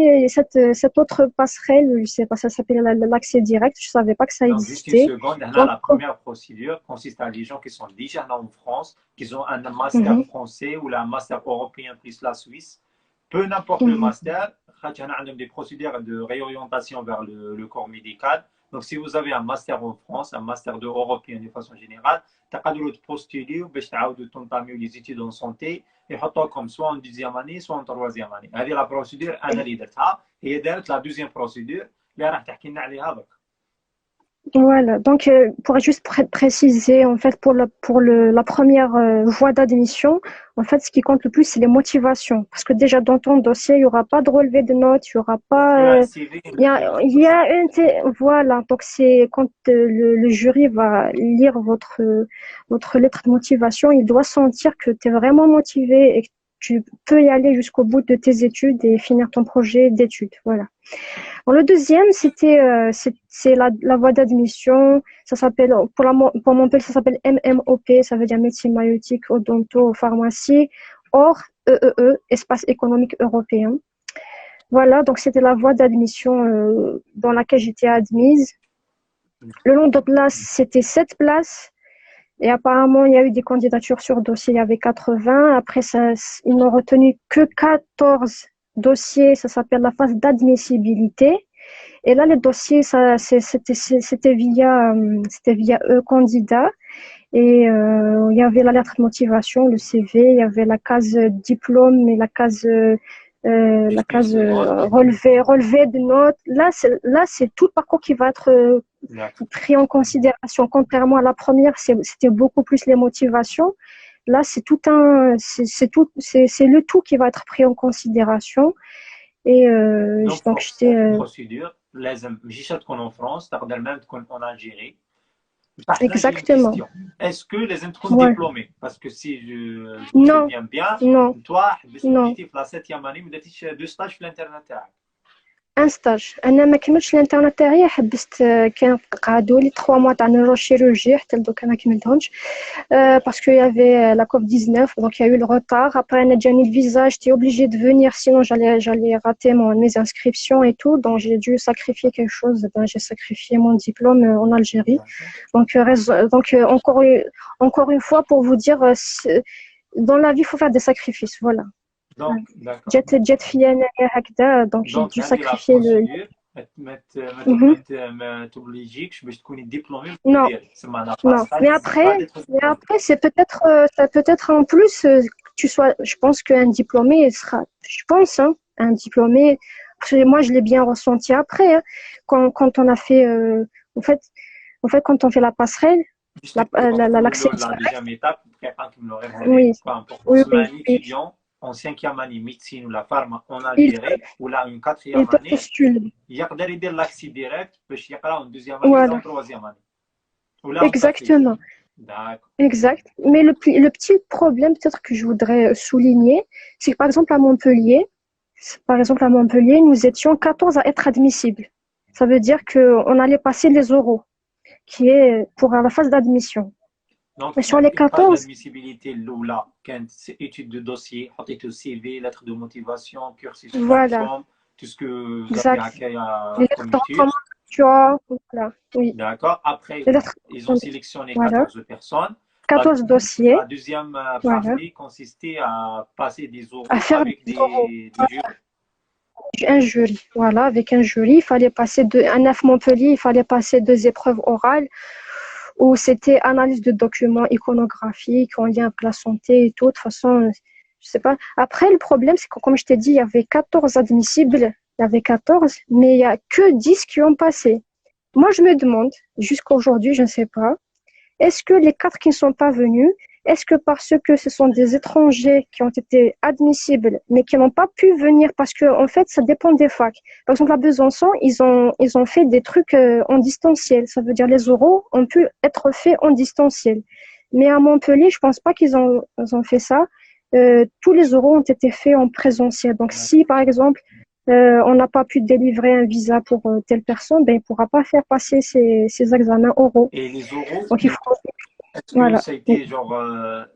cette autre passerelle, je sais pas, ça s'appelle l'accès direct, je savais pas que ça Donc, juste une existait. seconde. Donc, La première procédure consiste à les gens qui sont déjà là en France, qui ont un master français ou un master européen plus la Suisse, peu n'importe le master, on a des procédures de réorientation vers le corps médical. Donc, si vous avez un master en France, un master de européen de façon générale, تقدروا تبوستيليو باش تعاودوا تنتاميو لي زيتيد اون سونتي يحطوكم سوا اون دوزيام اني سوا اون تروازيام اني. هذه لا بروسيدور انا اللي درتها، هي دارت لا دوزيام بروسيدور اللي راح تحكي لنا عليها درك. Voilà, donc pour juste préciser, en fait, la première voie d'admission, en fait, ce qui compte le plus, c'est les motivations. Parce que déjà, dans ton dossier, il n'y aura pas de relevé de notes, il n'y aura pas... Voilà, donc c'est quand le jury va lire votre lettre de motivation, il doit sentir que tu es vraiment motivé et que tu peux y aller jusqu'au bout de tes études et finir ton projet d'études. Voilà. Bon, le deuxième, c'est la voie d'admission. Ça s'appelle, pour Montpellier, ça s'appelle MMOP, ça veut dire médecine maïeutique, odonto, pharmacie, hors EEE, espace économique européen. Voilà, donc c'était la voie d'admission dans laquelle j'étais admise. Le nombre de places, c'était 7 places. Et apparemment, il y a eu des candidatures sur dossier, il y avait 80. Après, ils n'ont retenu que 14 dossiers, ça s'appelle la phase d'admissibilité. Et là, les dossiers, c'était via e-candidat. Et il y avait la lettre de motivation, le CV, il y avait la case diplôme et la case relevé de notes. Là, c'est tout le parcours qui va être pris en considération. Contrairement à la première, c'était beaucoup plus les motivations. Là, c'est le tout qui va être pris en considération. Et donc j'étais procédure لازم ماشي شرط تكون en France تقدر même تكون en Algérie. Exactement. Est-ce que les intros diplômés? Parce que si je me souviens bien, toi, tu as fait la 7e année, mais tu as 2 stages sur l'internet. ان ستاج انا ما كملتش الانترنت تاعي حبست كان قعدوا لي 3 موا تاع نيروشيروجي حتى دوكا ما كملتهمش باسكو يافي لا كوف 19 دونك يا يو لو روتار après انا جاني الفيزا j'étais obligée de venir sinon j'allais rater mes inscriptions et tout donc j'ai dû sacrifier quelque chose j'ai sacrifié mon diplôme en Algérie donc encore une fois pour vous dire dans la vie il faut faire des sacrifices voilà. Donc, جات فيا انا هكذا دونك جي دو ساكريفي ما تobligيكش باش تكوني ديبلومي ديالك تسمى mais après c'est peut-être en plus tu sois je pense qu'un diplômé sera je pense un diplômé moi je l'ai bien ressenti après hein, quand on a fait en fait quand on fait la passerelle l'accès oui en 5e année médecine ou la pharma en Algérie ou là une 4e année يقدر يدير l'accès direct باش يقرا en 2e année ou en 3e année. Exactement. D'accord. Exact. Mais le petit problème peut-être que je voudrais souligner, c'est que par exemple à Montpellier, nous étions 14 à être admissibles. Ça veut dire qu'on allait passer les oraux, qui est pour la phase d'admission. Donc, sur les 14 l'admissibilité là, c'est étude de dossier, حطيتو CV, lettre de motivation, cursus, voilà. tout ce que vous exact. avez à les lettres de recommandation, voilà. Oui. D'accord. Après, ils ont sélectionné 14 personnes. 14 dossiers. La deuxième partie consistait à passer des oraux avec des jurys. Un jury, voilà, avec un jury, il fallait passer à 9 Montpellier, il fallait passer 2 épreuves orales où c'était analyse de documents iconographiques en lien avec la santé et tout. De toute façon, je sais pas. Après, le problème, c'est que, comme je t'ai dit, il y avait 14 admissibles, il y avait 14, mais il n'y a que 10 qui ont passé. Moi, je me demande, jusqu'à aujourd'hui, je ne sais pas, est-ce que les 4 qui ne sont pas venus, est-ce que parce que ce sont des étrangers qui ont été admissibles, mais qui n'ont pas pu venir parce que, en fait, ça dépend des facs. Par exemple, à Besançon, ils ont fait des trucs en distanciel. Ça veut dire les oraux ont pu être faits en distanciel. Mais à Montpellier, je pense pas qu'ils ont fait ça. Tous les oraux ont été faits en présentiel. Donc, si, par exemple, on n'a pas pu délivrer un visa pour telle personne, ben, il ne pourra pas faire passer ces examens oraux. Et les oraux, donc, il faut... est-ce que ça a été genre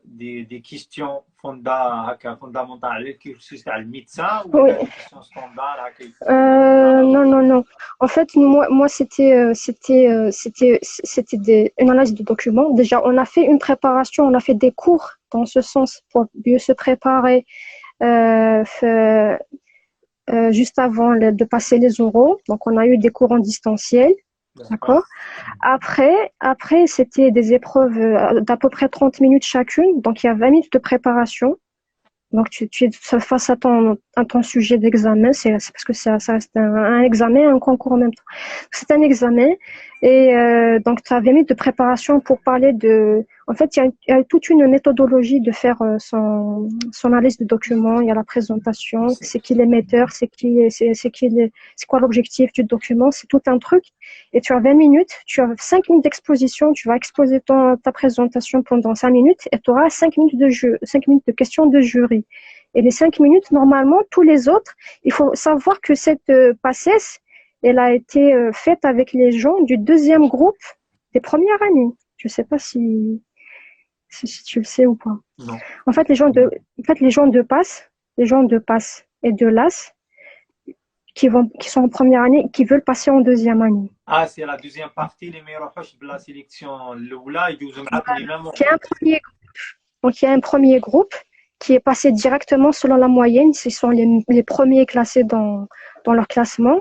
des questions fondamentales avec le médecin ou des questions standards non. En fait, moi c'était une analyse de documents. Déjà, on a fait une préparation, on a fait des cours dans ce sens pour mieux se préparer juste avant de passer les oraux. Donc, on a eu des cours en distanciel. D'accord. Après, c'était des épreuves d'à peu près 30 minutes chacune. Donc, il y a 20 minutes de préparation. Donc, tu es face à ton sujet d'examen. C'est parce que ça reste un examen, un concours en même temps. C'est un examen. Et donc, tu as 20 minutes de préparation pour parler de... En fait, il y a toute une méthodologie de faire son analyse de documents. Il y a la présentation, c'est qui l'émetteur, c'est quoi l'objectif du document. C'est tout un truc. Et tu as 20 minutes, tu as 5 minutes d'exposition. Tu vas exposer ta présentation pendant 5 minutes et tu auras 5 minutes de questions de jury. Et les 5 minutes, normalement, tous les autres, il faut savoir que cette PACES, elle a été faite avec les gens du 2e groupe des premières années. Je ne sais pas si tu le sais ou pas. Non. En fait, les gens de PAS et de LAS qui sont en première année, qui veulent passer en 2e année. Ah, c'est la deuxième partie, les meilleurs proches de la sélection. Donc, il y a un premier groupe qui est passé directement selon la moyenne. Ce sont les premiers classés dans leur classement.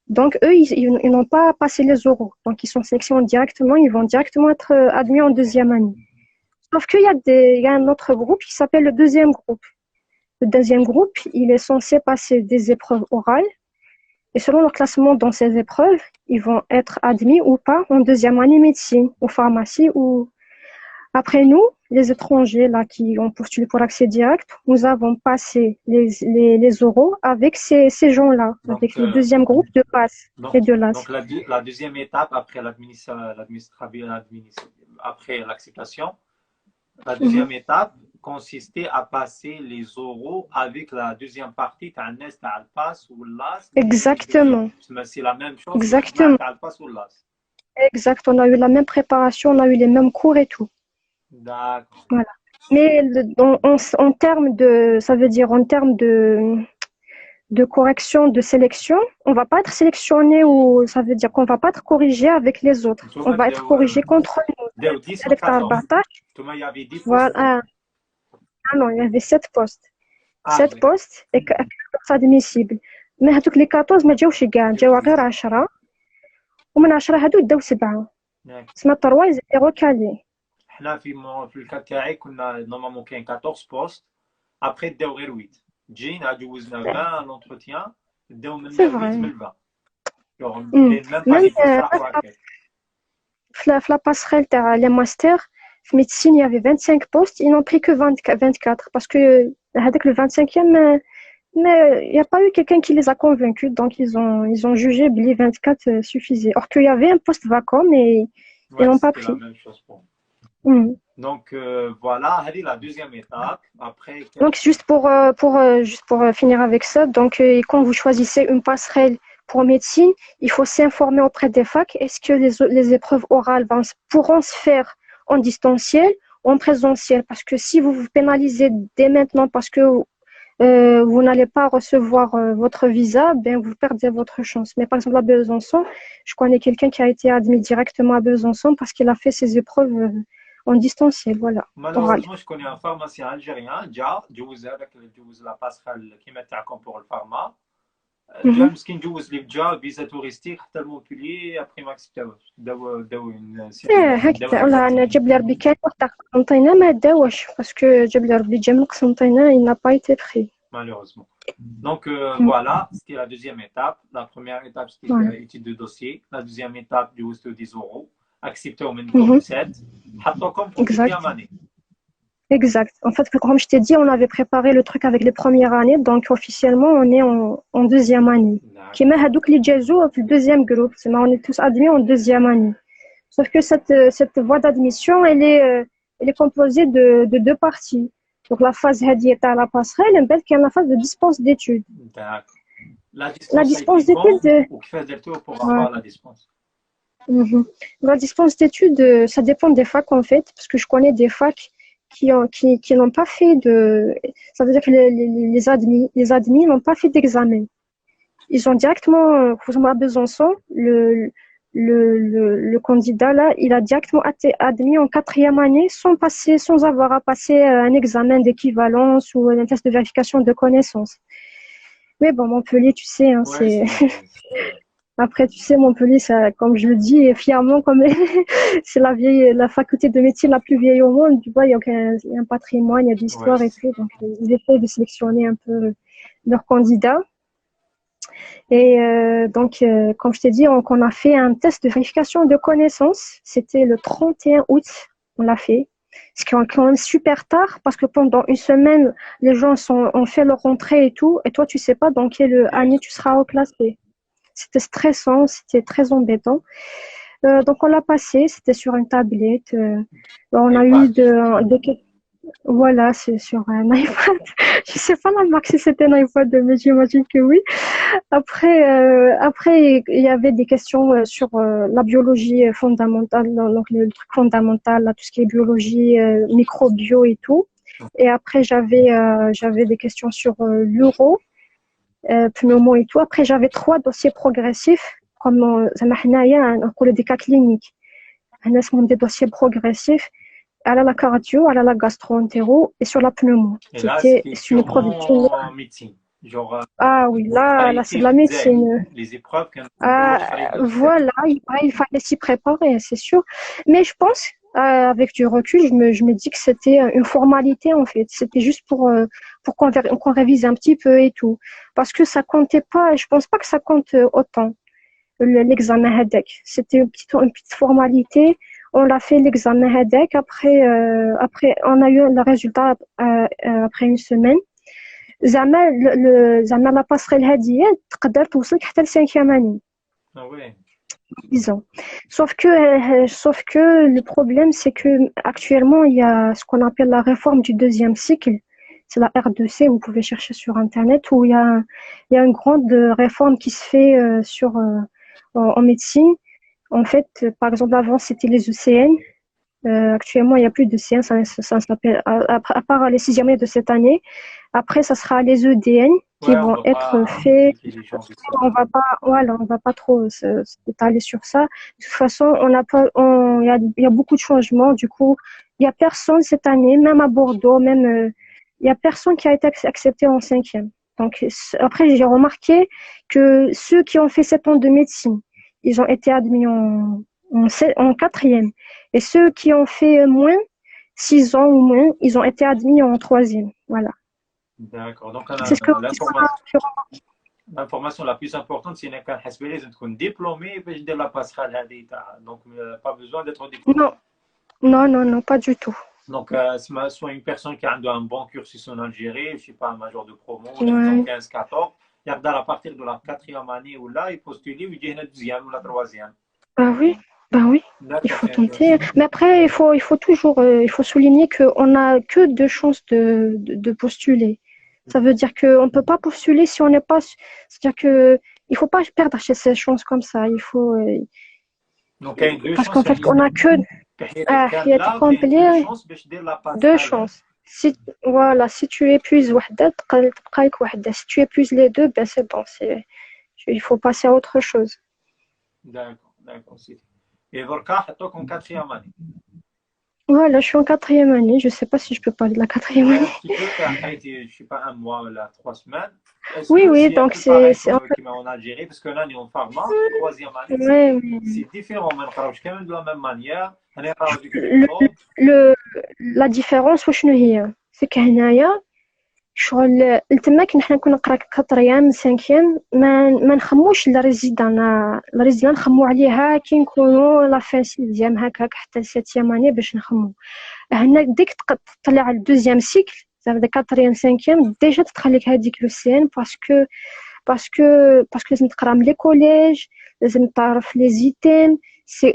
Donc, eux, ils n'ont pas passé les oraux. Donc, ils sont sélectionnés directement, ils vont directement être admis en deuxième année. Sauf il y a un autre groupe qui s'appelle le deuxième groupe. Le deuxième groupe, il est censé passer des épreuves orales. Et selon leur classement dans ces épreuves, ils vont être admis ou pas en deuxième année médecine, ou pharmacie, ou après nous, les étrangers là qui ont postulé pour l'accès direct, nous avons passé les oraux avec ces gens-là, avec le deuxième groupe de passe et de LAS. Donc la deuxième étape après après l'acceptation, la deuxième étape consistait à passer les oraux avec la deuxième partie, tu as un NES, tu as le pass ou l'AS. Exactement. C'est la même chose. Exactement. Tu as le pass ou l'AS. Exact. On a eu la même préparation, on a eu les mêmes cours et tout. D'accord. Voilà. Mais en termes de, ça veut dire en termes de correction, de sélection, on va pas être sélectionné ou ça veut dire qu'on va pas être corrigé avec les autres. On va être corrigé contre nous. Il y avait 10 postes. Voilà. Ah non, il y avait 7 postes. 7 postes et 14 admissibles. Mais هذوك les 14 ما جاوش كاع جاو غير 10 ومن 10 هادو داو 7 تسمى 3 يزيدوا كالي. حنا في الكاد تاعي كنا نورمالمون كاين 14 بوست ابري داو غير 8 جينا دوزنا 20 لونتروتيان داو من 8 من 20 في la passerelle تاع les masters في médecine il y avait 25 postes, ils n'ont pris que 24 parce que avec le 25e mais il n'y a pas eu quelqu'un qui les a convaincus, donc ils ont jugé que les 24 suffisait. Or qu'il y avait un poste vacant, mais ils n'ont pas pris. La même chose pour Donc voilà, c'est la deuxième étape. Après, donc juste pour finir avec ça, donc quand vous choisissez une passerelle pour médecine, il faut s'informer auprès des facs. Est-ce que les épreuves orales pourront se faire en distanciel ou en présentiel? Parce que si vous vous pénalisez dès maintenant parce que vous n'allez pas recevoir votre visa, ben vous perdez votre chance. Mais par exemple à Besançon, je connais quelqu'un qui a été admis directement à Besançon parce qu'il a fait ses épreuves en distanciel, voilà. Malheureusement, je connais un pharmacien algérien, la passerelle qui mettait à pour le pharma. مسكين جوز لي بجا فيزا توريستيك حتى لمونبوليي ابري ما اكسبتاوش داو هكذا والله انا جاب لي ربي كان وقت قسنطينه ما داوش باسكو جاب لي ربي جا من قسنطينه il n'a pas été pris malheureusement. Donc voilà, c'était la deuxième étape. La première étape c'était l'étude de dossier. La deuxième étape du 10 euros. Accepté au minimum 7. حطوكم pour deuxième année. Exact. En fait, comme je t'ai dit, on avait préparé le truc avec les premières années, donc officiellement, on est en deuxième année. Qui m'a hadouk li djazou le deuxième groupe, on est tous admis en deuxième année. Sauf que cette voie d'admission, elle est composée de deux parties. Donc la phase hadieta à la passerelle, et puis la phase de dispense d'études. La dispense d'études. Pour avoir la dispense. La dispense d'études, ça dépend des facs en fait, parce que je connais des facs qui n'ont pas fait de... Ça veut dire que les admis n'ont pas fait d'examen. Ils ont directement, par exemple à Besançon, le candidat là, il a directement été admis en 4e année sans avoir à passer un examen d'équivalence ou un test de vérification de connaissances. Mais bon, Montpellier, tu sais, hein, c'est... Après, tu sais, Montpellier, ça, comme je le dis fièrement, comme c'est la faculté de médecine la plus vieille au monde. Tu vois, il y a un patrimoine, il y a de l'histoire et tout. Donc, ils essaient de sélectionner un peu leurs candidats. Et donc, comme je t'ai dit, on a fait un test de vérification de connaissances. C'était le 31 août, on l'a fait. Ce qui est quand même super tard parce que pendant une semaine, les gens ont fait leur rentrée et tout. Et toi, tu sais pas dans quelle année tu seras reclassé. C'était stressant, c'était très embêtant. Donc, on l'a passé, c'était sur une tablette. On a eu voilà, c'est sur un iPad. Je sais pas la marque si c'était un iPad, mais j'imagine que oui. Après, il y avait des questions sur la biologie fondamentale, donc le truc fondamental, là, tout ce qui est biologie, microbio et tout. Et après, j'avais des questions sur l'euro. Pneumo et tout. Après, j'avais 3 dossiers progressifs, comme des cas cliniques. Des dossiers progressifs à la cardio, à la gastro-entéro et sur la pneumo. Et là, c'était une épreuve en médecine. Genre, Ah oui, là c'est de la médecine. les épreuves, quand Voilà, il fallait s'y préparer, c'est sûr. Mais je pense, avec du recul, je me dis que c'était une formalité en fait. C'était juste pour qu'on révise un petit peu et tout. Parce que ça comptait pas, je pense pas que ça compte autant, l'examen HEDEC. C'était une petite formalité. On l'a fait l'examen HEDEC. Après, on a eu le résultat après une semaine. زعما لا باسريل هادية تقدر توصلك حتى لسانكيام اني ah ouais, disons. Sauf que le problème c'est que actuellement il y a ce qu'on appelle la réforme du deuxième cycle. C'est la R2C, vous pouvez chercher sur internet où il y a une grande réforme qui se fait en médecine. En fait, par exemple avant c'était les ECN. Actuellement, il n'y a plus de CN, ça s'appelle, à part les sixième années de cette année. Après, ça sera les EDN qui ouais, on vont va être pas faits. impliquer les gens de ça. On va pas trop s'étaler sur ça. De toute façon, on n'a pas, il y a beaucoup de changements. Du coup, il y a personne cette année, même à Bordeaux, même, il y a personne qui a été accepté en cinquième. Donc, après, j'ai remarqué que ceux qui ont fait 7 ans de médecine, ils ont été admis en quatrième. Et ceux qui ont fait moins, 6 ans ou moins, ils ont été admis en troisième. Voilà. D'accord. Donc, C'est ce que l'information la plus importante, c'est qu'un حسب لازم تكون diplômé باش دير la passerelle هذه تاع. Donc, pas besoin d'être diplômé. Non, non, pas du tout. Donc, soit une personne qui a un bon cursus en Algérie, je ne sais pas, un major de promo, Ouais. 15-14, il regarde à partir de la quatrième année ou là, il postule, il dit la deuxième ou la troisième. Bah oui, bah oui. Il D'accord, faut c'est tenter. intéressant. Mais après, il faut toujours, il faut souligner qu'on n'a que 2 chances de postuler. Ça veut dire qu'on ne peut pas postuler si on n'est pas. C'est-à-dire que il faut pas perdre ces chances comme ça. Il faut. Donc, il y a deux Parce chances, qu'en fait, on n'a que. كان Il y a là, il y a deux complet. chances باش دير la 2 chances. Si, voilà, si tu épuises وحدة تبقى لك وحدة. Si tu épuises les deux, ben c'est bon. Il faut passer à autre chose. D'accord, d'accord. Et Vorka, حطوك en quatrième année. Voilà, je suis en quatrième année. Je sais pas si je peux parler de la quatrième Ouais, un année. petit peu, je ne sais pas, un mois ou là, 3 semaines. Est-ce Oui, que oui, c'est un donc peu pareil c'est un peu. comme en Algérie? Parce que là, on est en pharma, troisième année, Ouais, c'est différent. On ne parle quand même de la même manière. On est pas avec le, diplôme. la différence وشنو هي c'est كهنايا شغل تماك نحنا كنا نقرا كاتريام سانكيام ما نخموش لا ريزيدان نخمو عليها كي نكونوا لا فان سيزيام هكاك حتى سيتيام اني باش نخمو هنا ديك تطلع على الدوزيام سيكل زعما كاتريام سانكيام ديجا تدخلك هذيك لو سي ان باسكو لازم تقرا من لي كوليج لازم تعرف لي زيتيم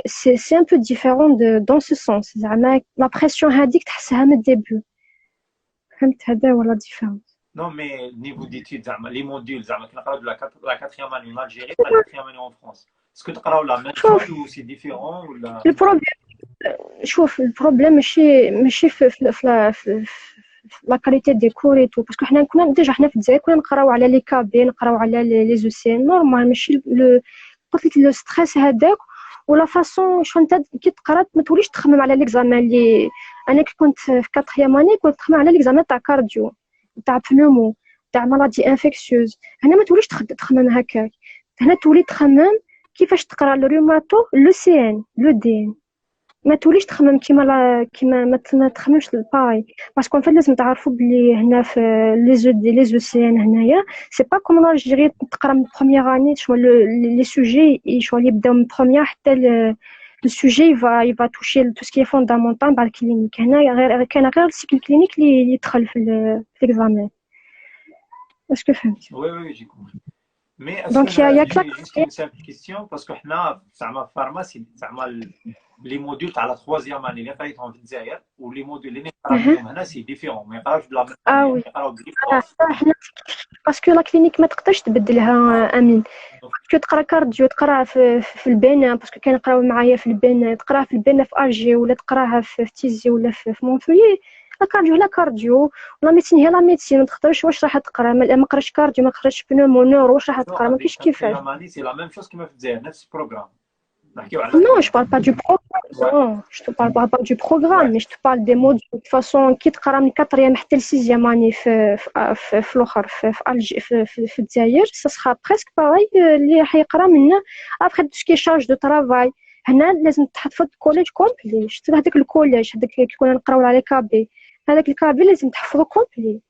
c'est un peu différent dans ce sens زعما لا بريسيون هذيك تحسها من الديبي فهمت هذا ولا différence. Non, mais niveau d'études, les modules, on parle de la quatrième année en Algérie et la quatrième année en France. Est-ce que tu parles la même chose ou c'est différent ou la... البروبليم شوف البروبليم ماشي في لا كاليتي دي كور اي تو باسكو حنا كنا ديجا حنا في الجزائر كنا نقراو على لي كابي نقراو على لي زو سي نورمال ماشي قلت لك لو ستريس هذاك ولا فاصون شو انت كي تقرا ما توليش تخمم على ليكزامان اللي انا كي كنت في كاتريام اني كنت تخمم على ليكزامان تاع كارديو تاع بنومو تاع مالادي انفكسيوز هنا ما توليش تخمم هكاك هنا تولي تخمم كيفاش تقرا الروماتو لو سي ان لو دي ان ما توليش تخمم كيما ما تخممش باي باسكو فين لازم تعرفوا بلي هنا في لي زو سي ان هنايا سي با كوم الجيري تقرا من بروميير اني شو لي سوجي شو يبداو من بروميير حتى le sujet il va toucher tout ce qui est fondamental dans le clinique هنا كاين غير السيكل كلينيك اللي يدخل في l'examen est-ce que فهمت Oui, oui, j'ai compris. Mais est-ce donc il y a que j'ai juste une simple question parce que dans ma pharmacie, les modules à la troisième année, les قريتهم en الجزائر ou les modules اللي نقراهم هنا c'est différent. ما يقراوش de la même oui manière, يقراو باللي حنا باسكو لا كلينيك ما تقدرش تبدلها امين باسكو تقرا كارديو تقراها في البين باسكو كاين يقراو معايا في البين تقراها في البين في الجي ولا تقراها في تيزي ولا في مونبولي لا كارديو لا كارديو ولا ميديسين هي لا ميديسين ما تقدرش واش راح تقرا ما قراش كارديو ما قراش بنومو نور واش راح تقرا ما كاينش كيفاش c'est la même chose كما في الجزائر نفس البروغرام نحكيو على non je parle pas du programme Ouais. Non, je te parle pas du Ouais. programme, mais je te parle des modules. De toute façon, qui تقرا من 4e حتى ل 6e année في الآخر في الجزائر, ça sera presque pareil اللي حيقرا منا après tout ce qui est charge de travail. هنا لازم تحفظ الكوليج كومبلي. شفت هذاك الكوليج هذاك اللي كنا نقراو على كابي, هذاك الكابي لازم تحفظه كومبلي.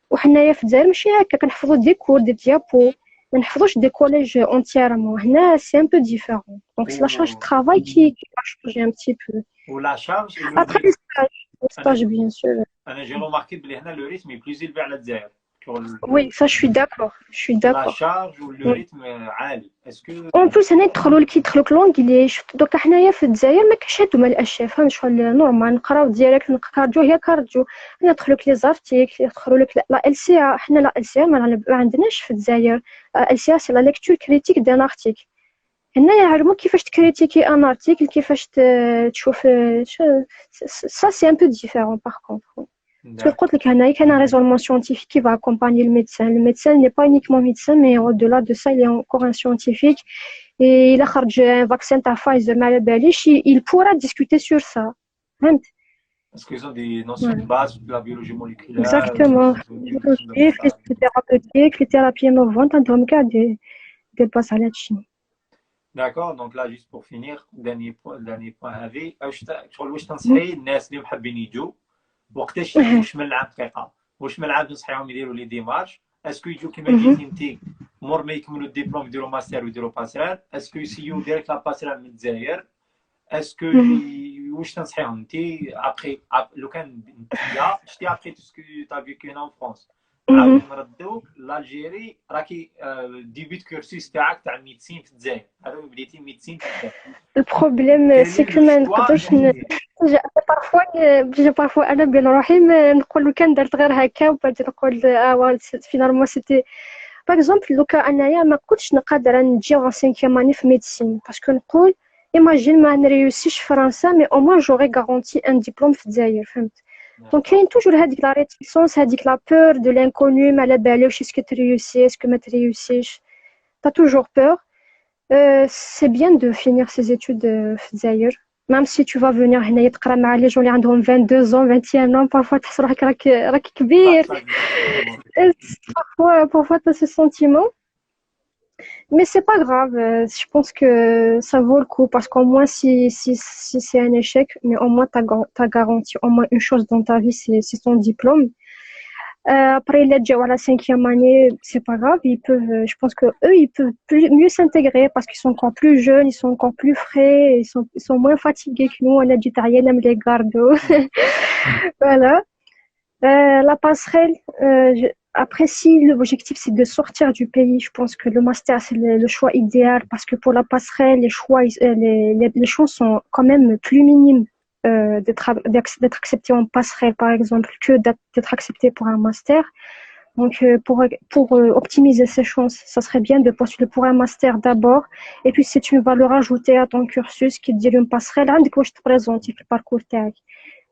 وحنايا في الجزائر ماشي هكا, كنحفظوا دي كور دي ديابو, ما نحفظوش دي كوليج اونتييرمون. هنا سي ان بو ديفيرون, دونك سي لا شارج دو ترافاي qui va changer un petit peu. Ou la charge et le Après rythme. les stages bien sûr. J'ai remarqué que le rythme est plus élevé à la Dzaïr. Oui, ça je suis d'accord, je suis La d'accord. charge ou le rythme عالي. Est-ce que اون بلوس هنا كيدخلوا لك لونجلي. شفت دوكا حنايا في الجزائر ما كاينش هادو مال الاشياء, فهمت شغل نورمال نقراو ديريكت نكارديو هي كارديو. هنا يدخلوا لك لي زارتيك, يدخلوا لك لا ال سي ا. حنا لا ال سي ا ما عندناش في الجزائر. ال سي ا سي لا ليكتور كريتيك دان ارتيكل. هنا يعلموك كيفاش تكريتيكي ان ارتيكل, كيفاش تشوف سا سي ان بو ديفيرون باغ كونطخ. Parce que قلت لك هنايا كاين un raisonnement scientifique qui va accompagner le médecin. Le médecin n'est pas uniquement médecin, mais au-delà de ça, il est encore un scientifique. Et il a خرج un vaccin تاع Pfizer ما على باليش, il pourra discuter sur ça. فهمت؟ est-ce qu'ils ont des notions de base de la biologie moléculaire, Exactement. des notions comme ça? Les thérapeutiques, les thérapies innovantes, عندهم كاع des bases على هادشي. D'accord, donc là juste pour finir, dernier point هذه, واش تنصحي الناس اللي محبين يجوا وقتاش يجوا, واش من العام دقيقه, واش من العام نصحيهم يديروا لي ديمارش, اسكو يجوا كيما قلتي انت مور ما يكملوا الدبلوم يديروا ماستر ويديروا باسرال, اسكو يسيو ديريكت لا باسرال من الجزائر, اسكو واش تنصحيهم انت ابخي لو كان انت شتي ابخي تو سكو تا فيكو هنا في فرنسا نعاودو نردوك لالجيري, راكي ديبيت كورسيس تاعك تاع الميديسين في الجزائر, هذا بديتي ميديسين في الجزائر. البروبليم سي كو ما نقدرش بارفوا انا بين روحي نقول كان درت غير هكا وبعد نقول فينالمون سيتي باغ اكزومبل. لوكا انايا ما كنتش نقدر نجي en 5e année في ميديسين, باسكو نقول ايماجين ما نريوسيش في فرنسا, مي او موان جوغي غارونتي ان ديبلوم في الجزائر. فهمت؟ دونك كاين توجور هذيك لا ريتيسونس, هذيك لا بور دو لانكونو, ما على بالوش اسكو تريوسي اسكو ما تريوسيش, تا توجور بور. C'est bien de finir ses études في الجزائر, même si tu vas venir هنايا تقرا مع لي جون اللي عندهم 22 ans 21 ans, parfois تحس روحك راك كبير. Parfois tu as ce sentiment, mais c'est pas grave. Je pense que ça vaut le coup, parce qu'au moins si c'est un échec, mais au moins t'as garanti au moins une chose dans ta vie, c'est ton diplôme. Après, les gens à la 5e année, c'est pas grave, je pense que eux, ils peuvent mieux s'intégrer parce qu'ils sont encore plus jeunes, ils sont encore plus frais, ils sont moins fatigués que nous. On a dit rien, même les gardes. Voilà. La passerelle, après, si l'objectif c'est de sortir du pays, je pense que le master c'est le choix idéal, parce que pour la passerelle, les chances sont quand même plus minimes d'être accepté en passerelle, par exemple, que d'être accepté pour un master. Donc, pour optimiser ses chances, ça serait bien de postuler pour un master d'abord, et puis c'est une valeur ajoutée à ton cursus qui te dit une passerelle. عندك واش تبريزونتي في الباركور تاعك,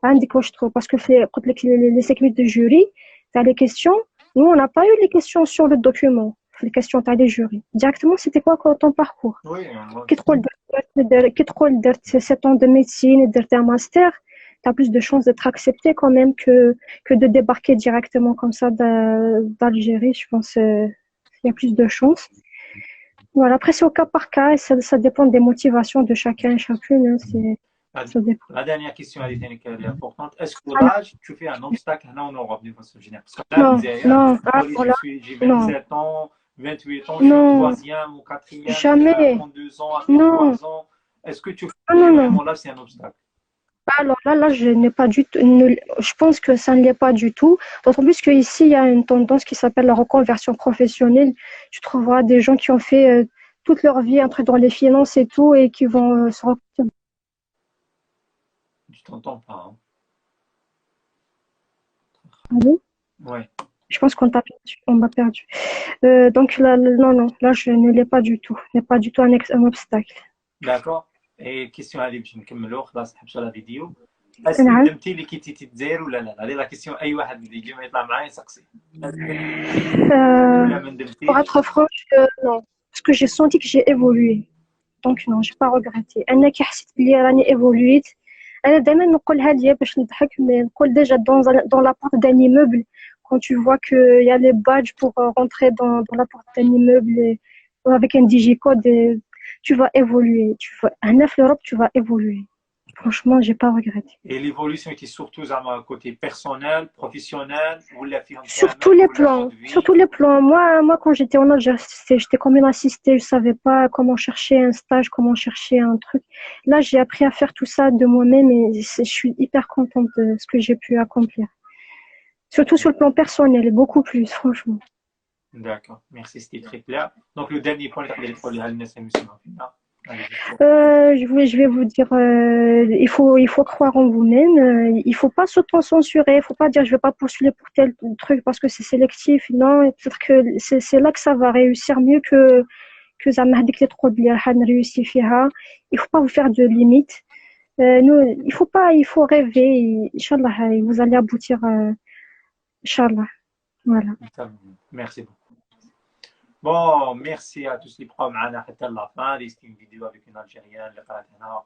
عندك واش تروح, parce que قلت لك les séquences de jury, t'as les questions. Nous, on n'a pas eu les questions sur le document. Les questions t'as les jurys. Directement, c'était quoi ton parcours? Oui, Qui te rôle d'être 7 ans de médecine et d'être un master, tu as plus de chances d'être accepté quand même que de débarquer directement comme ça d'Algérie. Je pense qu'il y a plus de chances. Voilà, après c'est au cas par cas et ça dépend des motivations de chacun et chacune. Ça dépend. La dernière question elle est importante. Est-ce que l'âge, tu fais un obstacle là en Europe de façon générale? Parce que là, j'ai 27 ans, 28 ans, je suis au 3e ou 4e, Jamais. 32 ans, à 33 ans. Est-ce que tu fais vraiment là, c'est un obstacle? Alors là, je n'ai pas du tout. Je pense que ça ne l'est pas du tout. D'autant plus qu'ici, il y a une tendance qui s'appelle la reconversion professionnelle. Tu trouveras des gens qui ont fait toute leur vie entre dans les finances et tout, et qui vont se reconvertir. Je t'entends pas. Hein. Allô? Ouais. Je pense qu'on m'a perdu. Donc là, non, là, je ne l'ai pas du tout. Ce n'est pas du tout un obstacle. D'accord. Et question هذه باش نكملوا خلاص نحبسوا لا فيديو. اسكو ندمتي اللي كنتي تتزاير ولا لا؟ هذه لا كيسيون اي واحد اللي يجي ما يطلع معايا يسقسي. Pour être franche, non. Parce que j'ai senti que j'ai évolué. دونك نو جي با روغريتي. انا كي حسيت بلي راني ايفولويت، انا دائما نقولها ليا باش نضحك، مي نقول ديجا dans la porte d'un immeuble quand tu vois que il y a les badges pour rentrer dans la porte d'un immeuble avec un digicode, tu vas évoluer, tu vas en Europe tu vas évoluer. Franchement, j'ai pas regretté. Et l'évolution était surtout à côté personnel, professionnel, ou la Sur tous les plans, sur tous les plans. Moi, quand j'étais en Algérie, j'étais comme une assistée. Je savais pas comment chercher un stage, comment chercher un truc. Là, j'ai appris à faire tout ça de moi-même et je suis hyper contente de ce que j'ai pu accomplir. Surtout sur le plan personnel, et beaucoup plus, franchement. D'accord, merci, c'était très clair. Donc, le dernier point, Je vais vous dire, il faut croire en vous-même. Il faut pas s'auto-censurer. Il faut pas dire je vais pas postuler pour tel truc parce que c'est sélectif. Non, peut-être que c'est là que ça va réussir mieux que زعما هذيك les trop اللي راح نريوسي فيها. Il faut pas vous faire de limites. Nous, il faut rêver. Inch'Allah, vous allez aboutir. Inch'Allah. Voilà. Merci beaucoup. Bon, merci à tous les profs معنا حتى la fin. C'était une vidéo avec une Algérienne اللي قرات هنا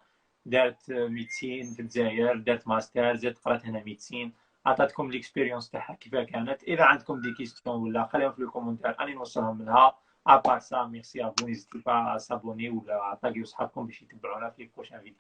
دارت ميديسين في الجزائر، دارت ماستر، زادت قرات هنا ميديسين، عطاتكم ليكسبيريونس تاعها كيف كانت. إذا عندكم دي كيستيون ولا خليهم في الكومنتار أنا نوصلهم لها. أبار سا ميرسي أ فو، نيزيتي با سابوني ولا عطاقيو صحابكم باش يتبعونا في لي بروشان فيديو.